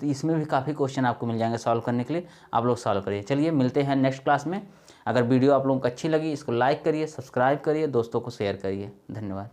इसमें भी काफ़ी क्वेश्चन आपको मिल जाएंगे सॉल्व करने के लिए, आप लोग सॉल्व करिए। चलिए मिलते हैं नेक्स्ट क्लास में। अगर वीडियो आप लोगों को अच्छी लगी, इसको लाइक करिए, सब्सक्राइब करिए, दोस्तों को शेयर करिए। धन्यवाद।